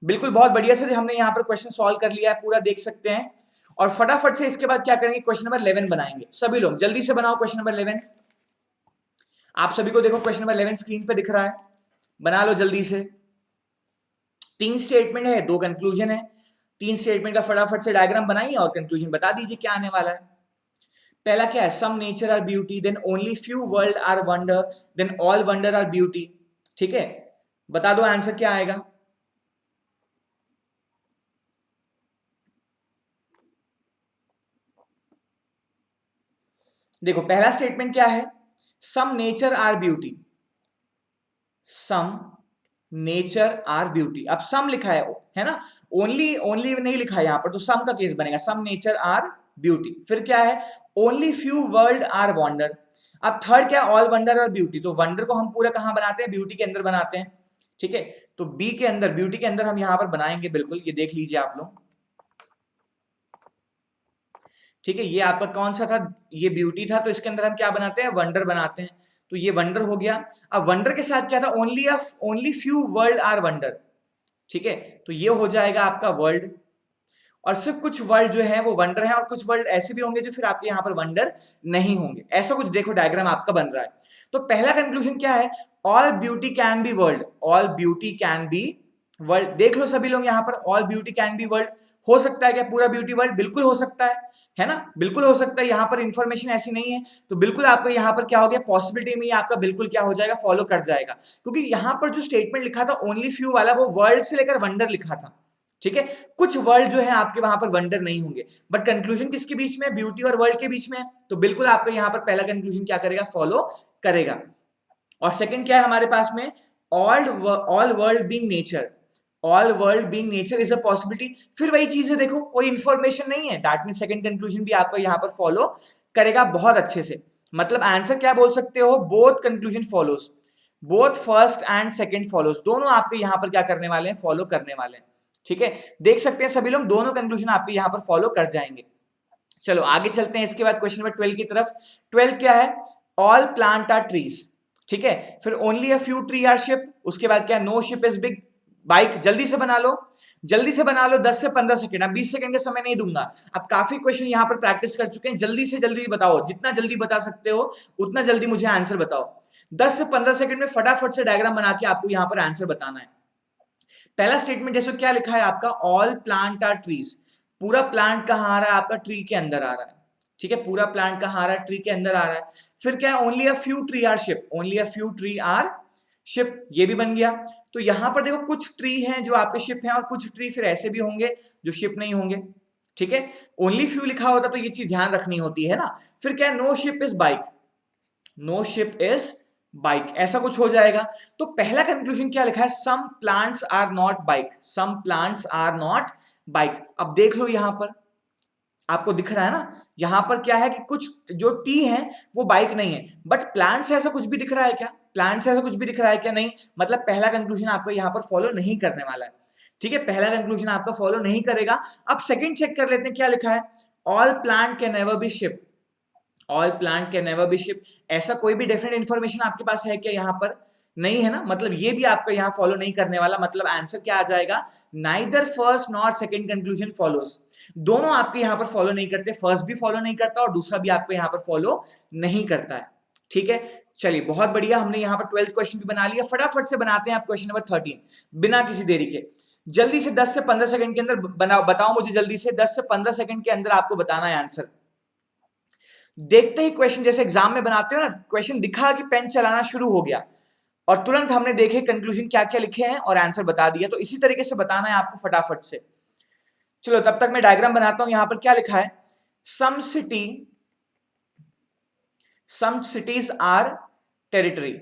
बिल्कुल बहुत बढ़िया से हमने यहां पर क्वेश्चन सॉल्व कर लिया है पूरा, देख सकते हैं। और फटाफट से इसके बाद क्या करेंगे, क्वेश्चन नंबर 11 बनाएंगे, सभी लोग जल्दी से बनाओ क्वेश्चन नंबर 11। आप सभी को देखो क्वेश्चन नंबर 11 स्क्रीन पे दिख रहा है, बना लो जल्दी से। 3 स्टेटमेंट है, 2 कंक्लूजन है, 3 स्टेटमेंट का फटाफट से डायग्राम बनाइए और कंक्लूजन बता दीजिए क्या आने वाला है। पहला क्या है, some nature are beauty, then only few world are wonder, then all wonder are beauty, ठीक है, बता दो आंसर क्या आएगा। देखो पहला स्टेटमेंट क्या है, some nature are beauty, some nature are beauty, अब सम लिखा है ना, ओनली ओनली नहीं लिखा है यहां पर, तो सम का केस बनेगा, सम नेचर आर ब्यूटी। फिर क्या है, only few world are wonder. अब थर्ड क्या है, ऑल वंडर और ब्यूटी, तो वंडर को हम पूरा कहां बनाते हैं, ब्यूटी के अंदर बनाते हैं, ठीक है, तो बी के अंदर, ब्यूटी के अंदर हम यहां पर बनाएंगे, बिल्कुल ये देख लीजिए आप लोग, ठीक है, ये आपका कौन सा था, ये ब्यूटी था, तो इसके अंदर हम क्या बनाते हैं, वंडर बनाते हैं, तो ये वंडर हो गया। अब वंडर के साथ क्या था, only few world are wonder, ठीक है, तो ये हो जाएगा आपका वर्ल्ड, और सिर्फ कुछ वर्ल्ड जो है वो वंडर है, और कुछ वर्ल्ड ऐसे भी होंगे जो फिर आपके यहाँ पर वंडर नहीं होंगे, ऐसा कुछ देखो डायग्राम आपका बन रहा है। तो पहला कंक्लूजन क्या है, all beauty can be world, all beauty can be world, देख लो सभी लोग यहाँ पर, all beauty can be world, हो सकता है क्या पूरा ब्यूटी वर्ल्ड, बिल्कुल हो सकता है ना, बिल्कुल हो सकता है, यहाँ पर इंफॉर्मेशन ऐसी नहीं है, तो बिल्कुल आपका यहाँ पर क्या हो गया, पॉसिबिलिटी में आपका बिल्कुल क्या हो जाएगा, फॉलो कर जाएगा, क्योंकि यहाँ पर जो स्टेटमेंट लिखा था ओनली फ्यू वाला, वो वर्ल्ड से लेकर वंडर लिखा था, ठीक है, कुछ वर्ल्ड जो है आपके वहां पर वंडर नहीं होंगे, बट कंक्लूजन किसके बीच में, ब्यूटी और वर्ल्ड के बीच में, तो बिल्कुल आपका यहाँ पर पहला कंक्लूजन क्या करेगा, फॉलो करेगा। और सेकंड क्या है हमारे पास में, all world being nature, all world being nature is a possibility, फिर वही चीज है, देखो कोई इंफॉर्मेशन नहीं है, दैट मीन सेकंड कंक्लूजन भी आपका यहाँ पर फॉलो करेगा बहुत अच्छे से, मतलब आंसर क्या बोल सकते हो, both conclusion follows, both first and second follows, दोनों आपके यहां पर क्या करने वाले हैं, फॉलो करने वाले हैं। ठीक है, देख सकते हैं सभी लोग दोनों कंक्लूजन आपके यहां पर फॉलो कर जाएंगे। चलो आगे चलते हैं, इसके बाद क्वेश्चन नंबर 12 की तरफ। 12 क्या है, ऑल प्लांट आर ट्रीज। ठीक है, फिर only a few tree are ship, उसके बाद क्या, no ship is big bike. जल्दी से बना लो, जल्दी से बना लो, 10 से 15 सेकंड, अब 20 सेकंड का समय नहीं दूंगा। अब काफी क्वेश्चन यहां पर प्रैक्टिस कर चुके हैं, जल्दी से जल्दी बताओ, जितना जल्दी बता सकते हो उतना जल्दी मुझे आंसर बताओ। 10 से 15 सेकंड में फटाफट से डायग्राम बना के आपको यहां पर आंसर बताना है। पहला स्टेटमेंट जैसे क्या लिखा है आपका, ऑल प्लांट आर ट्रीज। पूरा प्लांट कहां आ रहा है आपका, ट्री के अंदर आ रहा है। ठीक है, पूरा प्लांट कहां आ रहा है, ट्री के अंदर आ रहा है। फिर क्या है, only a few tree are ship, only a few tree are ship, ये भी बन गया। तो यहां पर देखो कुछ ट्री हैं जो आपके शिप हैं, और कुछ ट्री फिर ऐसे भी होंगे जो शिप नहीं होंगे। ठीक है, ओनली फ्यू लिखा होता तो ये चीज ध्यान रखनी होती है ना। फिर क्या है, no ship is bike, no ship is bike, ऐसा कुछ हो जाएगा। तो पहला कंक्लूजन क्या लिखा है, some plants are not bike, some plants are not bike. अब देख लो यहां पर आपको दिख रहा है ना, यहां पर क्या है कि कुछ जो टी है वो बाइक नहीं है, बट प्लांट्स ऐसा कुछ भी दिख रहा है क्या, प्लांट्स ऐसा कुछ भी दिख रहा है क्या, नहीं। मतलब पहला कंक्लूजन आपको यहां पर फॉलो नहीं करने वाला है। ठीक है, पहला कंक्लूजन आपका फॉलो नहीं करेगा। अब सेकंड चेक कर लेते हैं, क्या लिखा है, all plant can never B ship, all plant can never B ship. ऐसा कोई भी डेफिनेट इंफॉर्मेशन आपके पास है क्या यहाँ पर, नहीं है ना, मतलब ये भी आपका यहाँ फॉलो नहीं करने वाला। मतलब आंसर क्या आ जाएगा, neither first nor second conclusion follows. दोनों आपके यहाँ पर फॉलो नहीं करते, फर्स्ट भी फॉलो नहीं करता और दूसरा भी आपको यहाँ पर फॉलो नहीं करता है। ठीक है, चलिए बहुत बढ़िया, हमने यहाँ पर 12th क्वेश्चन भी बना लिया। फटाफट से बनाते हैं आप क्वेश्चन नंबर 13 बिना किसी देरी के। जल्दी से 10 से 15 सेकंड के अंदर बनाओ, बताओ मुझे जल्दी से, 10 से 15 सेकंड के अंदर आपको बताना है आंसर। देखते ही क्वेश्चन जैसे एग्जाम में बनाते हो ना, क्वेश्चन दिखा कि पेन चलाना शुरू हो गया और तुरंत हमने देखे कंक्लूजन क्या क्या लिखे हैं और आंसर बता दिया। तो इसी तरीके से बताना है आपको फटाफट से। चलो तब तक मैं डायग्राम बनाता हूं। यहां पर क्या लिखा है, सम सिटीज आर टेरिटरी,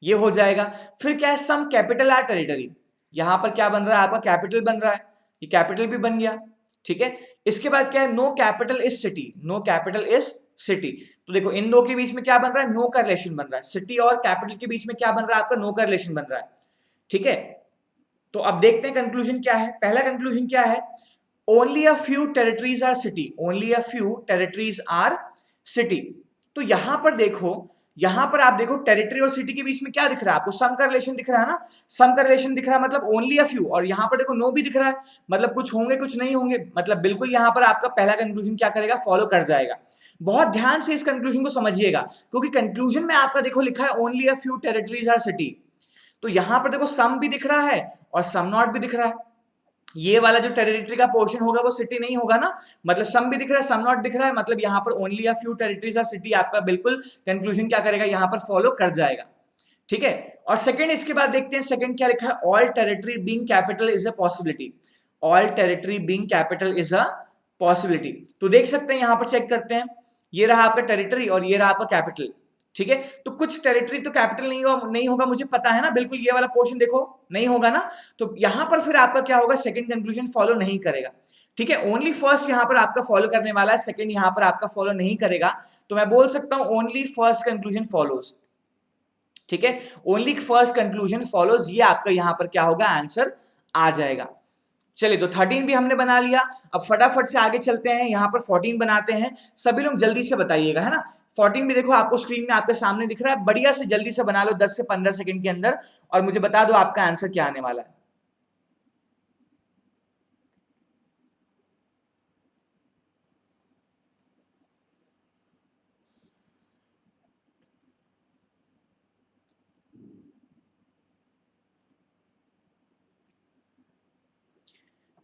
ये हो जाएगा। फिर क्या है, सम कैपिटल आर टेरिटरी, यहां पर क्या बन रहा है आपका, कैपिटल बन रहा है, ये कैपिटल भी बन गया। ठीक है, इसके बाद क्या है, no capital is city, no capital is city. तो देखो इन दो के बीच में क्या बन रहा है, नो का रिलेशन बन रहा है। सिटी और कैपिटल के बीच में क्या बन रहा है आपका, नो का रिलेशन बन रहा है। ठीक है, तो अब देखते हैं कंक्लूजन क्या है। पहला कंक्लूजन क्या है, only a few territories are city, only a few territories are city. तो यहां पर देखो, यहां पर आप देखो टेरिटरी और सिटी के बीच में क्या दिख रहा है आपको, सम का रिलेशन दिख रहा है ना, सम का रिलेशन दिख रहा है, मतलब ओनली अ फ्यू। और यहां पर देखो नो भी दिख रहा है, मतलब कुछ होंगे कुछ नहीं होंगे। मतलब बिल्कुल यहां पर आपका पहला कंक्लूजन क्या करेगा, फॉलो कर जाएगा। बहुत ध्यान से इस कंक्लूजन को समझिएगा, क्योंकि कंक्लूजन में आपका देखो लिखा है only a few territories are city. तो यहां पर देखो सम भी दिख रहा है और सम नॉट भी दिख रहा है। ये वाला जो टेरिटरी का पोर्शन होगा वो सिटी नहीं होगा ना, मतलब सम भी दिख रहा है सम नॉट दिख रहा है, मतलब यहां पर only a few territories are city आपका बिल्कुल कंक्लूजन क्या करेगा, यहां पर फॉलो कर जाएगा। ठीक है, और सेकंड इसके बाद देखते हैं, सेकंड क्या लिखा है, all territory being capital is a possibility, all territory being capital is a possibility. तो देख सकते हैं यहां पर चेक करते हैं, ये रहा आपका टेरिटरी और ये रहा आपका कैपिटल। ठीक है, तो कुछ टेरिटरी तो कैपिटल नहीं होगा मुझे पता है ना, बिल्कुल ये वाला पोर्शन देखो नहीं होगा ना। तो यहां पर फिर आपका क्या होगा, सेकंड कंक्लूजन फॉलो नहीं करेगा। ठीक है, ओनली फर्स्ट यहां पर आपका फॉलो करने वाला है, सेकंड यहां पर आपका फॉलो नहीं करेगा। तो मैं बोल सकता हूं ओनली फर्स्ट कंक्लूजन फॉलोज। ठीक है, ओनली फर्स्ट कंक्लूजन फॉलोज, ये आपका यहां पर क्या होगा, आंसर आ जाएगा। चलिए तो 13 भी हमने बना लिया। अब फटाफट से आगे चलते हैं, यहां पर 14 बनाते हैं। सभी लोग जल्दी से बताइएगा, है ना। 14 भी देखो आपको स्क्रीन में आपके सामने दिख रहा है, बढ़िया से जल्दी से बना लो 10 से 15 सेकंड के अंदर, और मुझे बता दो आपका आंसर क्या आने वाला है।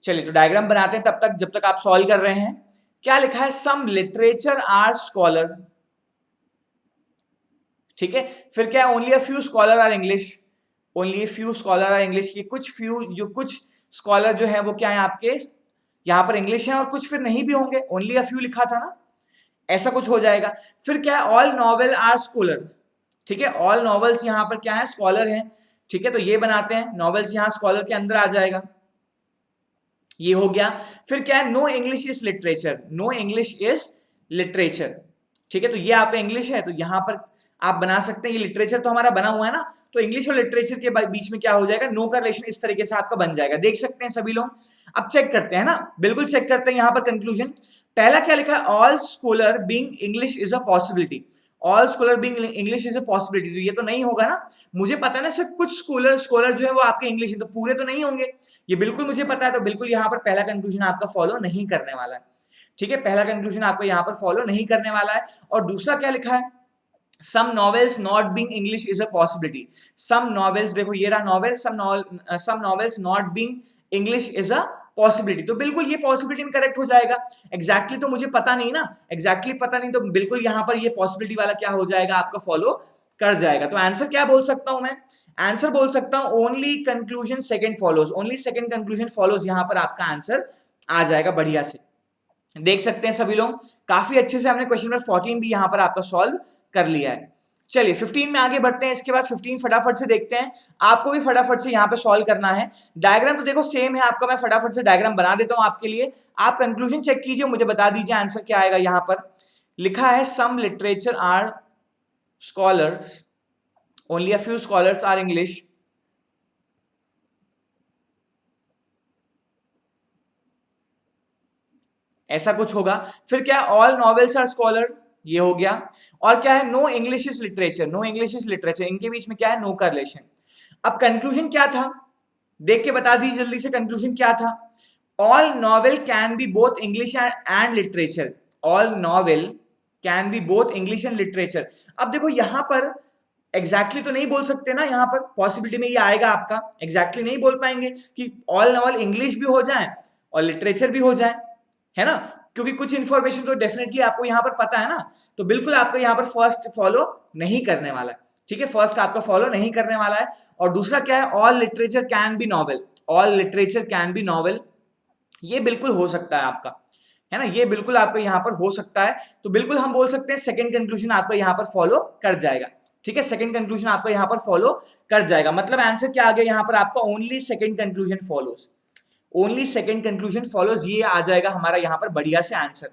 चलिए तो डायग्राम बनाते हैं तब तक, जब तक आप सॉल्व कर रहे हैं। क्या लिखा है, सम लिटरेचर आर स्कॉलर। ठीक है, फिर क्या है, only a few scholar are English, only few scholar are English. ये कुछ फ्यू, जो कुछ स्कॉलर जो है वो क्या है आपके यहां पर इंग्लिश है, और कुछ फिर नहीं भी होंगे, ओनली अ फ्यू लिखा था ना, ऐसा कुछ हो जाएगा। फिर क्या है, ऑल नॉवेल आर स्कॉलर। ठीक है, ऑल नॉवेल्स यहां पर क्या है, स्कॉलर है। ठीक है, तो ये बनाते हैं, नॉवेल्स यहां स्कॉलर के अंदर आ जाएगा, ये हो गया। फिर क्या है, no English is literature, no English is literature. ठीक है, तो ये आपका इंग्लिश है, तो यहां पर आप बना सकते हैं, ये लिटरेचर तो हमारा बना हुआ है ना, तो इंग्लिश और लिटरेचर के बीच में क्या हो जाएगा, नो का रिलेशन इस तरीके से आपका बन जाएगा। देख सकते हैं सभी लोग। अब चेक करते हैं ना, बिल्कुल चेक करते हैं यहाँ पर कंक्लूजन। पहला क्या लिखा है, all scholar being English is a possibility. All scholar being English is a possibility, तो ये तो नहीं होगा ना। मुझे पता है ना सिर्फ कुछ स्कॉलर जो है वो आपके इंग्लिश है, तो पूरे तो नहीं होंगे, ये बिल्कुल मुझे पता है। तो बिल्कुल यहाँ पर पहला कंक्लूजन आपका फॉलो नहीं करने वाला है। ठीक है, पहला कंक्लूजन आपको यहाँ पर फॉलो नहीं करने वाला है। और दूसरा क्या लिखा है, some novels not being English is a possibility. Some novels, देखो ये रहा novel, some novels not being English is a possibility, तो बिल्कुल ये पॉसिबिलिटी में करेक्ट हो जाएगा। एग्जैक्टली तो मुझे पता नहीं ना, एग्जैक्टली पता नहीं, तो बिल्कुल यहाँ पर ये पॉसिबिलिटी वाला क्या हो जाएगा, आपका फॉलो कर जाएगा। तो आंसर क्या बोल सकता हूं मैं, आंसर बोल सकता हूं only conclusion second follows, only second conclusion follows, यहाँ पर आपका आंसर आ जाएगा बढ़िया से। देख सकते हैं सभी लोग, काफी अच्छे से हमने क्वेश्चन नंबर 14 भी यहाँ पर आपका सॉल्व कर लिया है। चलिए 15 में आगे बढ़ते हैं। इसके बाद 15 फटाफट से देखते हैं, आपको भी फटाफट से यहाँ पे सॉल्व करना है। डायग्राम तो देखो सेम है आपका, मैं फटाफट से डायग्राम बना देता हूं आपके लिए। आप कंक्लूजन चेक कीजिए, मुझे बता दीजिए आंसर क्या आएगा। यहाँ पर लिखा है some literature are scholars, only a few scholars are English. ऐसा कुछ होगा। फिर क्या है, ऑल नॉवेल्स आर स्कॉलर, ये हो गया। और क्या है, no English is literature, no English is literature, इनके बीच में क्या है, नो का रिलेशन। अब कंक्लूजन क्या था, देख के बता दीजिए जल्दी से, कंक्लूजन क्या था। All novel can be both English and literature, all novel can be both English and literature. अब देखो यहां पर एग्जैक्टली तो नहीं बोल सकते ना, यहां पर पॉसिबिलिटी में ये आएगा आपका, एग्जैक्टली नहीं बोल पाएंगे कि ऑल नॉवेल इंग्लिश भी हो जाए और लिटरेचर भी हो जाए, है ना, क्योंकि कुछ इंफॉर्मेशन तो डेफिनेटली आपको यहां पर पता है ना। तो बिल्कुल आपको यहां पर फर्स्ट फॉलो नहीं करने वाला है। ठीक है, फर्स्ट आपका फॉलो नहीं करने वाला है। और दूसरा क्या है, all literature can be novel, all literature can be novel, ये बिल्कुल हो सकता है आपका, है ना, ये बिल्कुल आपको यहां पर हो सकता है। तो बिल्कुल हम बोल सकते हैं सेकंड कंक्लूजन आपको यहां पर फॉलो कर जाएगा। ठीक है, सेकंड कंक्लूजन आपको यहां पर फॉलो कर जाएगा। मतलब आंसर क्या आ गया यहां पर आपका, only second conclusion follows, only second conclusion follows, ये आ जाएगा हमारा यहां पर बढ़िया से आंसर।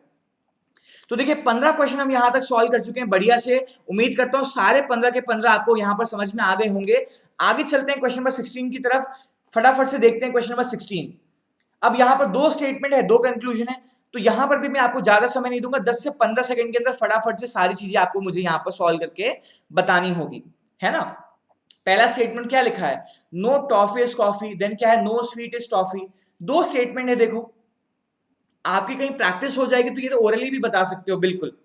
तो देखिए 15 क्वेश्चन हम यहां तक सॉल्व कर चुके हैं बढ़िया से। उम्मीद करता हूं सारे 15 के 15 आपको यहां पर समझ में आ गए होंगे। आगे चलते हैं क्वेश्चन नंबर 16 की तरफ, फटाफट से देखते हैं क्वेश्चन नंबर 16। अब यहां पर दो स्टेटमेंट है, दो कंक्लूजन है, तो यहां पर भी मैं आपको ज्यादा समय नहीं दूंगा, 10 से 15 सेकंड के अंदर फटाफट से सारी चीजें आपको मुझे यहां पर सॉल्व करके बतानी होगी, है ना। पहला स्टेटमेंट क्या लिखा है, no toffee is coffee, then क्या है, नो स्वीट इज टॉफी। दो स्टेटमेंट है, देखो आपकी कहीं प्रैक्टिस हो जाएगी तो ये तो ओरली भी बता सकते हो बिल्कुल।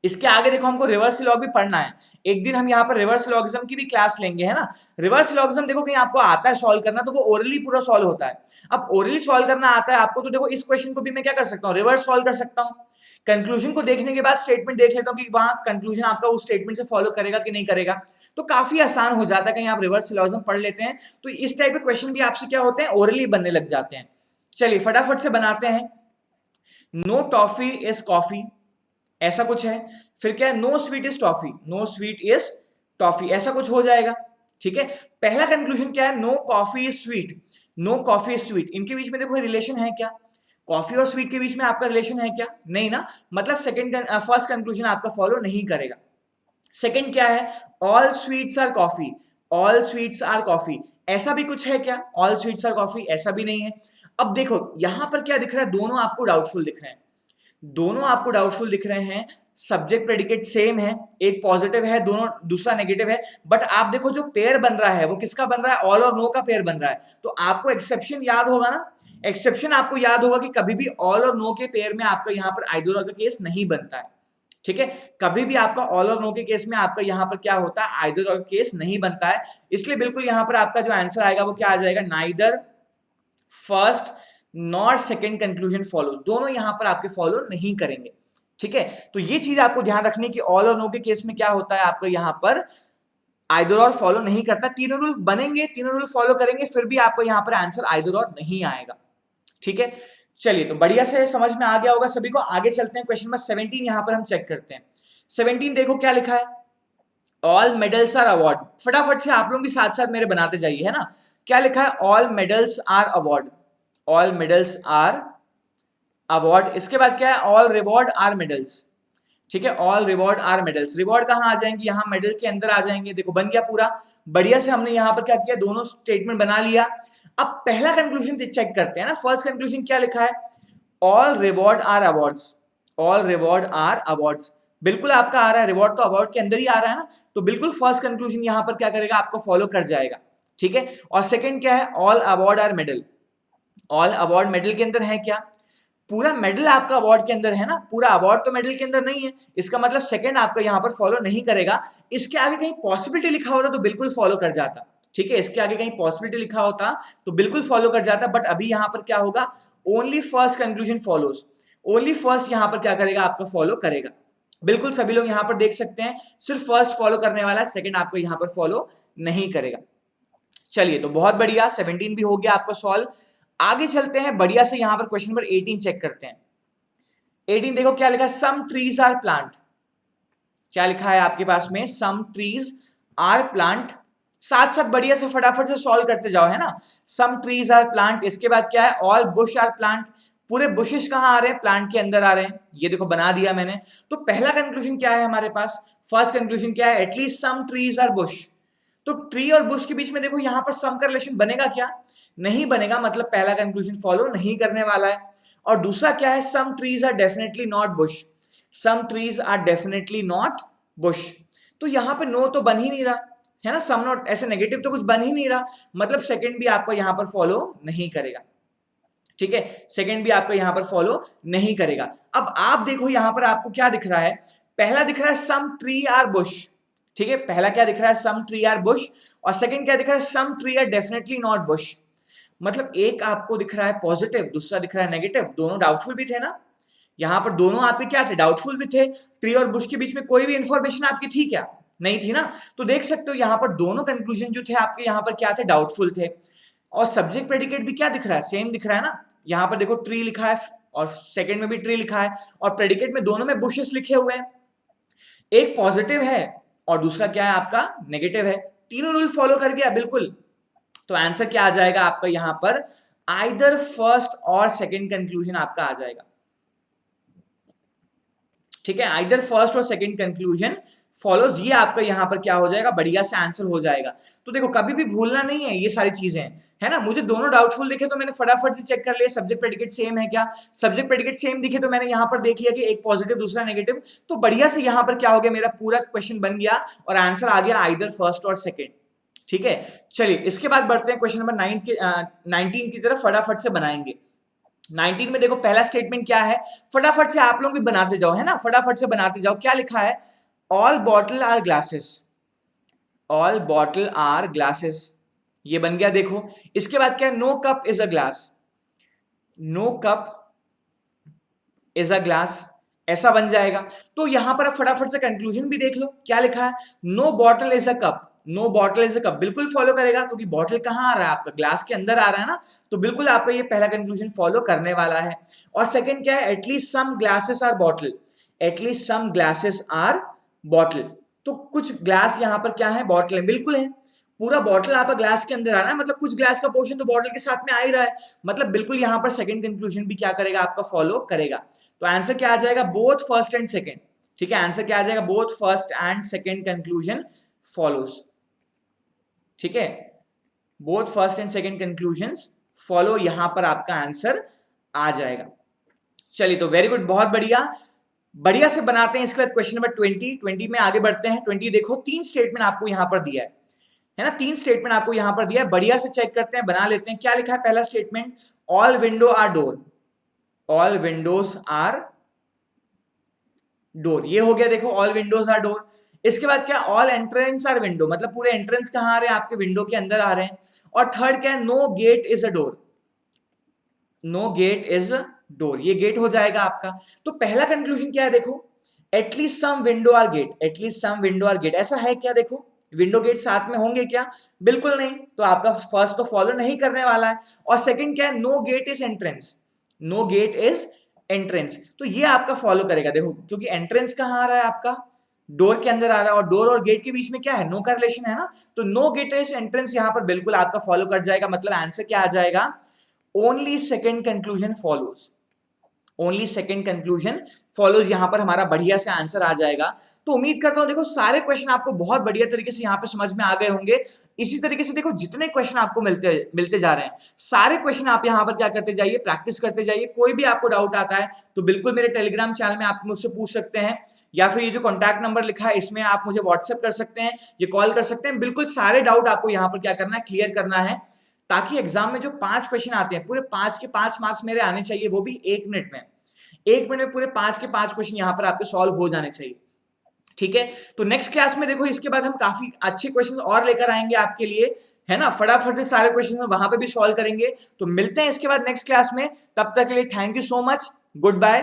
इसके आगे देखो हमको रिवर्स सिलॉग भी पढ़ना है, एक दिन हम यहाँ पर रिवर्स सिलॉगिज्म की भी क्लास लेंगे, है ना। रिवर्स सिलॉगिज्म देखो कहीं आपको आता है सॉल्व करना, तो वो ओरली पूरा सॉल्व होता है। अब ओरली सॉल्व करना आता है आपको, तो देखो इस क्वेश्चन को भी मैं क्या कर सकता हूँ, रिवर्स सॉल्व कर सकता हूँ। कंक्लूजन को देखने के बाद स्टेटमेंट देख लेता हूँ कि वहां कंक्लूजन आपका उस स्टेटमेंट से फॉलो करेगा कि नहीं करेगा, तो काफी आसान हो जाता है। कहीं आप रिवर्स सिलॉगिज्म पढ़ लेते हैं तो इस टाइप के क्वेश्चन भी आपसे क्या होते हैं, ओरली बनने लग जाते हैं। चलिए फटाफट से बनाते हैं। नो टॉफी इज कॉफी, ऐसा कुछ है। फिर क्या है, no sweet is toffee, no sweet is toffee, ऐसा कुछ हो जाएगा। ठीक है, पहला कंक्लूजन क्या है, no coffee is sweet, no coffee is sweet, इनके बीच में देखो रिलेशन है क्या, कॉफी और स्वीट के बीच में आपका रिलेशन है क्या, नहीं ना। मतलब सेकंड फर्स्ट कंक्लूजन आपका फॉलो नहीं करेगा। सेकंड क्या है, all sweets are coffee, all sweets are coffee, ऐसा भी कुछ है क्या, ऑल स्वीट्स आर कॉफी, ऐसा भी नहीं है। अब देखो यहां पर क्या दिख रहा है, दोनों आपको डाउटफुल दिख रहे हैं, दोनों आपको डाउटफुल दिख रहे हैं। सब्जेक्ट प्रेडिकेट सेम है, एक पॉजिटिव है, दोनों दूसरा नेगेटिव है। बट आप देखो जो पेयर बन रहा है वो किसका बन रहा है, ऑल और नो का पेयर बन रहा है। तो आपको एक्सेप्शन याद होगा ना, एक्सेप्शन आपको याद होगा कि कभी भी ऑल और नो के पेयर में आपका यहाँ पर आइदर और का केस नहीं बनता है। ठीक है, कभी भी आपका ऑल और नो के केस में आपका यहाँ पर क्या होता है, आइदर और केस नहीं बनता है। इसलिए बिल्कुल यहाँ पर आपका जो आंसर आएगा वो क्या आ जाएगा, neither first not second conclusion follow, दोनों यहां पर आपके फॉलो नहीं करेंगे। ठीक है, तो ये चीज आपको ध्यान रखनी कि ऑल और नो के केस में क्या होता है, आपको यहां पर आइदर और फॉलो नहीं करता। तीनों रूल बनेंगे, तीनों रूल फॉलो करेंगे, फिर भी आपको यहां पर आंसर आइदर और नहीं आएगा। ठीक है, चलिए तो बढ़िया से समझ में आ गया होगा सभी को। आगे चलते हैं, क्वेश्चन नंबर 17 यहां पर हम चेक करते हैं। 17 देखो क्या लिखा है, ऑल मेडल्स आर अवार्ड। फटाफट से आप लोग भी साथ साथ मेरे बनाते जाइए, है ना। क्या लिखा है, all medals are award, all medals are award. इसके बाद क्या है, ऑल रिवॉर्ड आर मेडल्स। ठीक है, all reward are medals, reward कहाँ आ जाएंगे, यहाँ मेडल के अंदर आ जाएंगे। देखो बन गया पूरा, बढ़िया से हमने यहाँ पर क्या किया, दोनों स्टेटमेंट बना लिया। अब पहला कंक्लूजन चेक करते हैं ना, फर्स्ट कंक्लूजन क्या लिखा है, all reward are awards, all reward are awards, बिल्कुल आपका आ रहा है, रिवॉर्ड तो अवार्ड के अंदर ही आ रहा है ना, तो बिल्कुल फर्स्ट कंक्लूजन यहाँ पर क्या करेगा, आपको फॉलो कर जाएगा। ठीक है, और सेकंड क्या है, all award are medal, all award medal के अंदर है क्या, पूरा मेडल आपका अवार्ड के अंदर है ना, पूरा अवार्ड तो मेडल के अंदर नहीं है, इसका मतलब सेकंड आपका यहाँ पर फॉलो नहीं करेगा। इसके आगे कहीं पॉसिबिलिटी लिखा होता तो बिल्कुल फॉलो कर जाता। ठीक है, इसके आगे कहीं पॉसिबिलिटी लिखा होता तो बिल्कुल फॉलो कर जाता, बट अभी यहाँ पर क्या होगा, only first conclusion follows, only first यहाँ पर क्या करेगा, आपका फॉलो करेगा। बिल्कुल सभी लोग यहाँ पर देख सकते हैं, सिर्फ फर्स्ट फॉलो करने वाला है, सेकंड आपको यहाँ पर फॉलो नहीं करेगा। चलिए तो बहुत बढ़िया, 17 भी हो गया आपका सॉल्व। आगे चलते हैं बढ़िया से, यहां पर क्वेश्चन नंबर 18 चेक करते हैं। 18 देखो क्या लिखा है, सम ट्रीज आर प्लांट, क्या लिखा है आपके पास में, सम ट्रीज आर प्लांट, साथ साथ बढ़िया से फटाफट से सॉल्व करते जाओ, है ना। सम ट्रीज आर प्लांट, इसके बाद क्या है, ऑल बुश आर प्लांट, पूरे बुशेस कहां आ रहे हैं, प्लांट के अंदर आ रहे हैं, ये देखो बना दिया मैंने। तो पहला कंक्लूजन क्या है हमारे पास, फर्स्ट कंक्लूजन क्या है, at least some trees are bush, तो ट्री और बुश के बीच में देखो यहां पर सम का रिलेशन बनेगा क्या, नहीं बनेगा, मतलब पहला कंक्लूजन फॉलो नहीं करने वाला है। और दूसरा क्या है, some trees are definitely not bush, some trees are definitely not bush, तो यहां पे नो तो बन ही नहीं रहा है ना, सम नॉट, ऐसे नेगेटिव तो कुछ बन ही नहीं रहा, मतलब सेकंड भी आपको यहां पर फॉलो नहीं करेगा। ठीक है, सेकंड भी आपको यहां पर फॉलो नहीं करेगा। अब आप देखो यहां पर आपको क्या दिख रहा है, पहला दिख रहा है सम ट्री आर बुश, ठीक है, पहला क्या दिख रहा है, सम ट्री आर बुश, और सेकंड क्या दिख रहा है, some tree are definitely not bush, मतलब एक आपको दिख रहा है पॉजिटिव, दूसरा दिख रहा है नेगेटिव, दोनों डाउटफुल भी थे ना, यहां पर दोनों आपके क्या थे, डाउटफुल भी थे। ट्री और बुश के बीच में कोई भी इंफॉर्मेशन आपकी थी क्या, नहीं थी ना, तो देख सकते हो यहां पर दोनों कंक्लूजन जो थे आपके यहां पर क्या थे, डाउटफुल थे। और सब्जेक्ट प्रेडिकेट भी क्या दिख रहा है, सेम दिख रहा है ना, यहां पर देखो ट्री लिखा है और सेकंड में भी ट्री लिखा है, और प्रेडिकेट में दोनों में बुशेस लिखे हुए हैं, एक पॉजिटिव है और दूसरा क्या है आपका नेगेटिव है, तीनों रूल फॉलो कर गया बिल्कुल। तो आंसर क्या आ जाएगा आपका यहां पर, आइदर फर्स्ट और सेकंड कंक्लूजन आपका आ जाएगा। ठीक है, आइदर फर्स्ट और सेकंड कंक्लूजन फॉलोज, ये आपका यहां पर क्या हो जाएगा, बढ़िया से आंसर हो जाएगा। तो देखो कभी भी भूलना नहीं है ये सारी चीजें, है ना, मुझे दोनों डाउटफुल दिखे तो मैंने फटाफट से चेक कर लिया सब्जेक्ट प्रेडिकेट सेम है क्या, सब्जेक्ट प्रेडिकेट सेम दिखे तो मैंने यहां पर देख लिया कि एक पॉजिटिव दूसरा नेगेटिव, तो बढ़िया से यहां पर क्या हो गया, मेरा पूरा क्वेश्चन बन गया और आंसर आ गया आइदर फर्स्ट और सेकंड। ठीक है, चलिए इसके बाद बढ़ते हैं क्वेश्चन नंबर 19 की तरफ, फटाफट से बनाएंगे। 19 में देखो पहला स्टेटमेंट क्या है, फटाफट से आप लोग भी बनाते जाओ, है ना, फटाफट से बनाते जाओ। क्या लिखा है, all bottle are glasses, all bottle are glasses, ये बन गया देखो। इसके बाद क्या है, no cup is a glass, no cup is a glass, ऐसा बन जाएगा। तो यहां पर आप फटाफट से कंक्लूजन भी देख लो, क्या लिखा है, no bottle is a cup, no bottle is a cup, बिल्कुल फॉलो करेगा क्योंकि बॉटल कहां आ रहा है आपका, ग्लास के अंदर आ रहा है ना, तो बिल्कुल आपका ये पहला कंक्लूजन फॉलो करने वाला है। और सेकंड क्या है, at least some glasses are bottle, at least some glasses are bottle, तो कुछ ग्लास यहां पर क्या है, बॉटल है, बिल्कुल है, पूरा बॉटल आपका ग्लास के अंदर आ रहा है, मतलब कुछ ग्लास का पोर्शन तो बॉटल के साथ में आ ही रहा है, मतलब बिल्कुल यहां पर सेकंड कंक्लूजन भी क्या करेगा, आपका फॉलो करेगा। तो आंसर क्या आ जाएगा, बोथ फर्स्ट एंड सेकंड। ठीक है, आंसर क्या आ जाएगा, both first and second conclusion follows. ठीक है, both first and second conclusions follow, यहां पर आपका आंसर आ जाएगा। चलिए तो वेरी गुड, बहुत बढ़िया, बढ़िया से बनाते हैं। इसके बाद क्वेश्चन नंबर 20 में आगे बढ़ते हैं। 20 देखो, तीन स्टेटमेंट आपको यहां पर दिया है ना, तीन स्टेटमेंट आपको यहां पर दिया है, बढ़िया से चेक करते हैं, बना लेते हैं। क्या लिखा है पहला statement, all window are door, all windows are door, ये हो गया देखो, ऑल विंडोज आर डोर। इसके बाद क्या, ऑल एंट्रेंस आर विंडो, मतलब पूरे एंट्रेंस कहां आ रहे हैं, आपके विंडो के अंदर आ रहे हैं। और थर्ड क्या है, no gate is a door, no gate is a door, ये गेट हो जाएगा आपका। तो पहला कंक्लूजन क्या है देखो, at least some window are gate, at least some window are gate, ऐसा है क्या, देखो विंडो गेट साथ में होंगे क्या, बिल्कुल नहीं, तो आपका फर्स्ट तो फॉलो नहीं करने वाला है। और सेकंड क्या है, no gate is entrance, no gate is entrance, तो ये आपका फॉलो करेगा देखो, क्योंकि एंट्रेंस कहां आ रहा है आपका, डोर के अंदर आ रहा है, और डोर और गेट के बीच में क्या है, नो का रिलेशन है ना, तो नो गेट इज एंट्रेंस यहां पर बिल्कुल आपका फॉलो कर जाएगा, मतलब आंसर क्या आ जाएगा, only second conclusion follows, only second conclusion follows, यहाँ पर हमारा बढ़िया से आंसर आ जाएगा। तो उम्मीद करता हूं देखो सारे क्वेश्चन आपको बहुत बढ़िया तरीके से यहाँ पे समझ में आ गए होंगे। इसी तरीके से देखो जितने क्वेश्चन आपको मिलते मिलते जा रहे हैं, सारे क्वेश्चन आप यहाँ पर क्या करते जाइए, प्रैक्टिस करते जाइए। कोई भी आपको डाउट आता है तो बिल्कुल मेरे टेलीग्राम चैनल में आप मुझसे पूछ सकते हैं, या फिर ये जो कॉन्टैक्ट नंबर लिखा है इसमें आप मुझे व्हाट्सएप कर सकते हैं, ये कॉल कर सकते हैं। बिल्कुल सारे डाउट आपको यहाँ पर क्या करना है, क्लियर करना है, ताकि एग्जाम में जो 5 क्वेश्चन आते हैं पूरे 5 के 5 मार्क्स मेरे आने चाहिए, वो भी 1 मिनट में। 1 मिनट में पूरे 5 के 5 क्वेश्चन यहाँ पर आपके सॉल्व हो जाने चाहिए। ठीक है, तो नेक्स्ट क्लास में देखो इसके बाद हम काफी अच्छे क्वेश्चन और लेकर आएंगे आपके लिए, है ना। फटाफट से सारे क्वेश्चन वहां पे भी सॉल्व करेंगे। तो मिलते हैं इसके बाद नेक्स्ट क्लास में, तब तक के लिए thank you so much, good bye.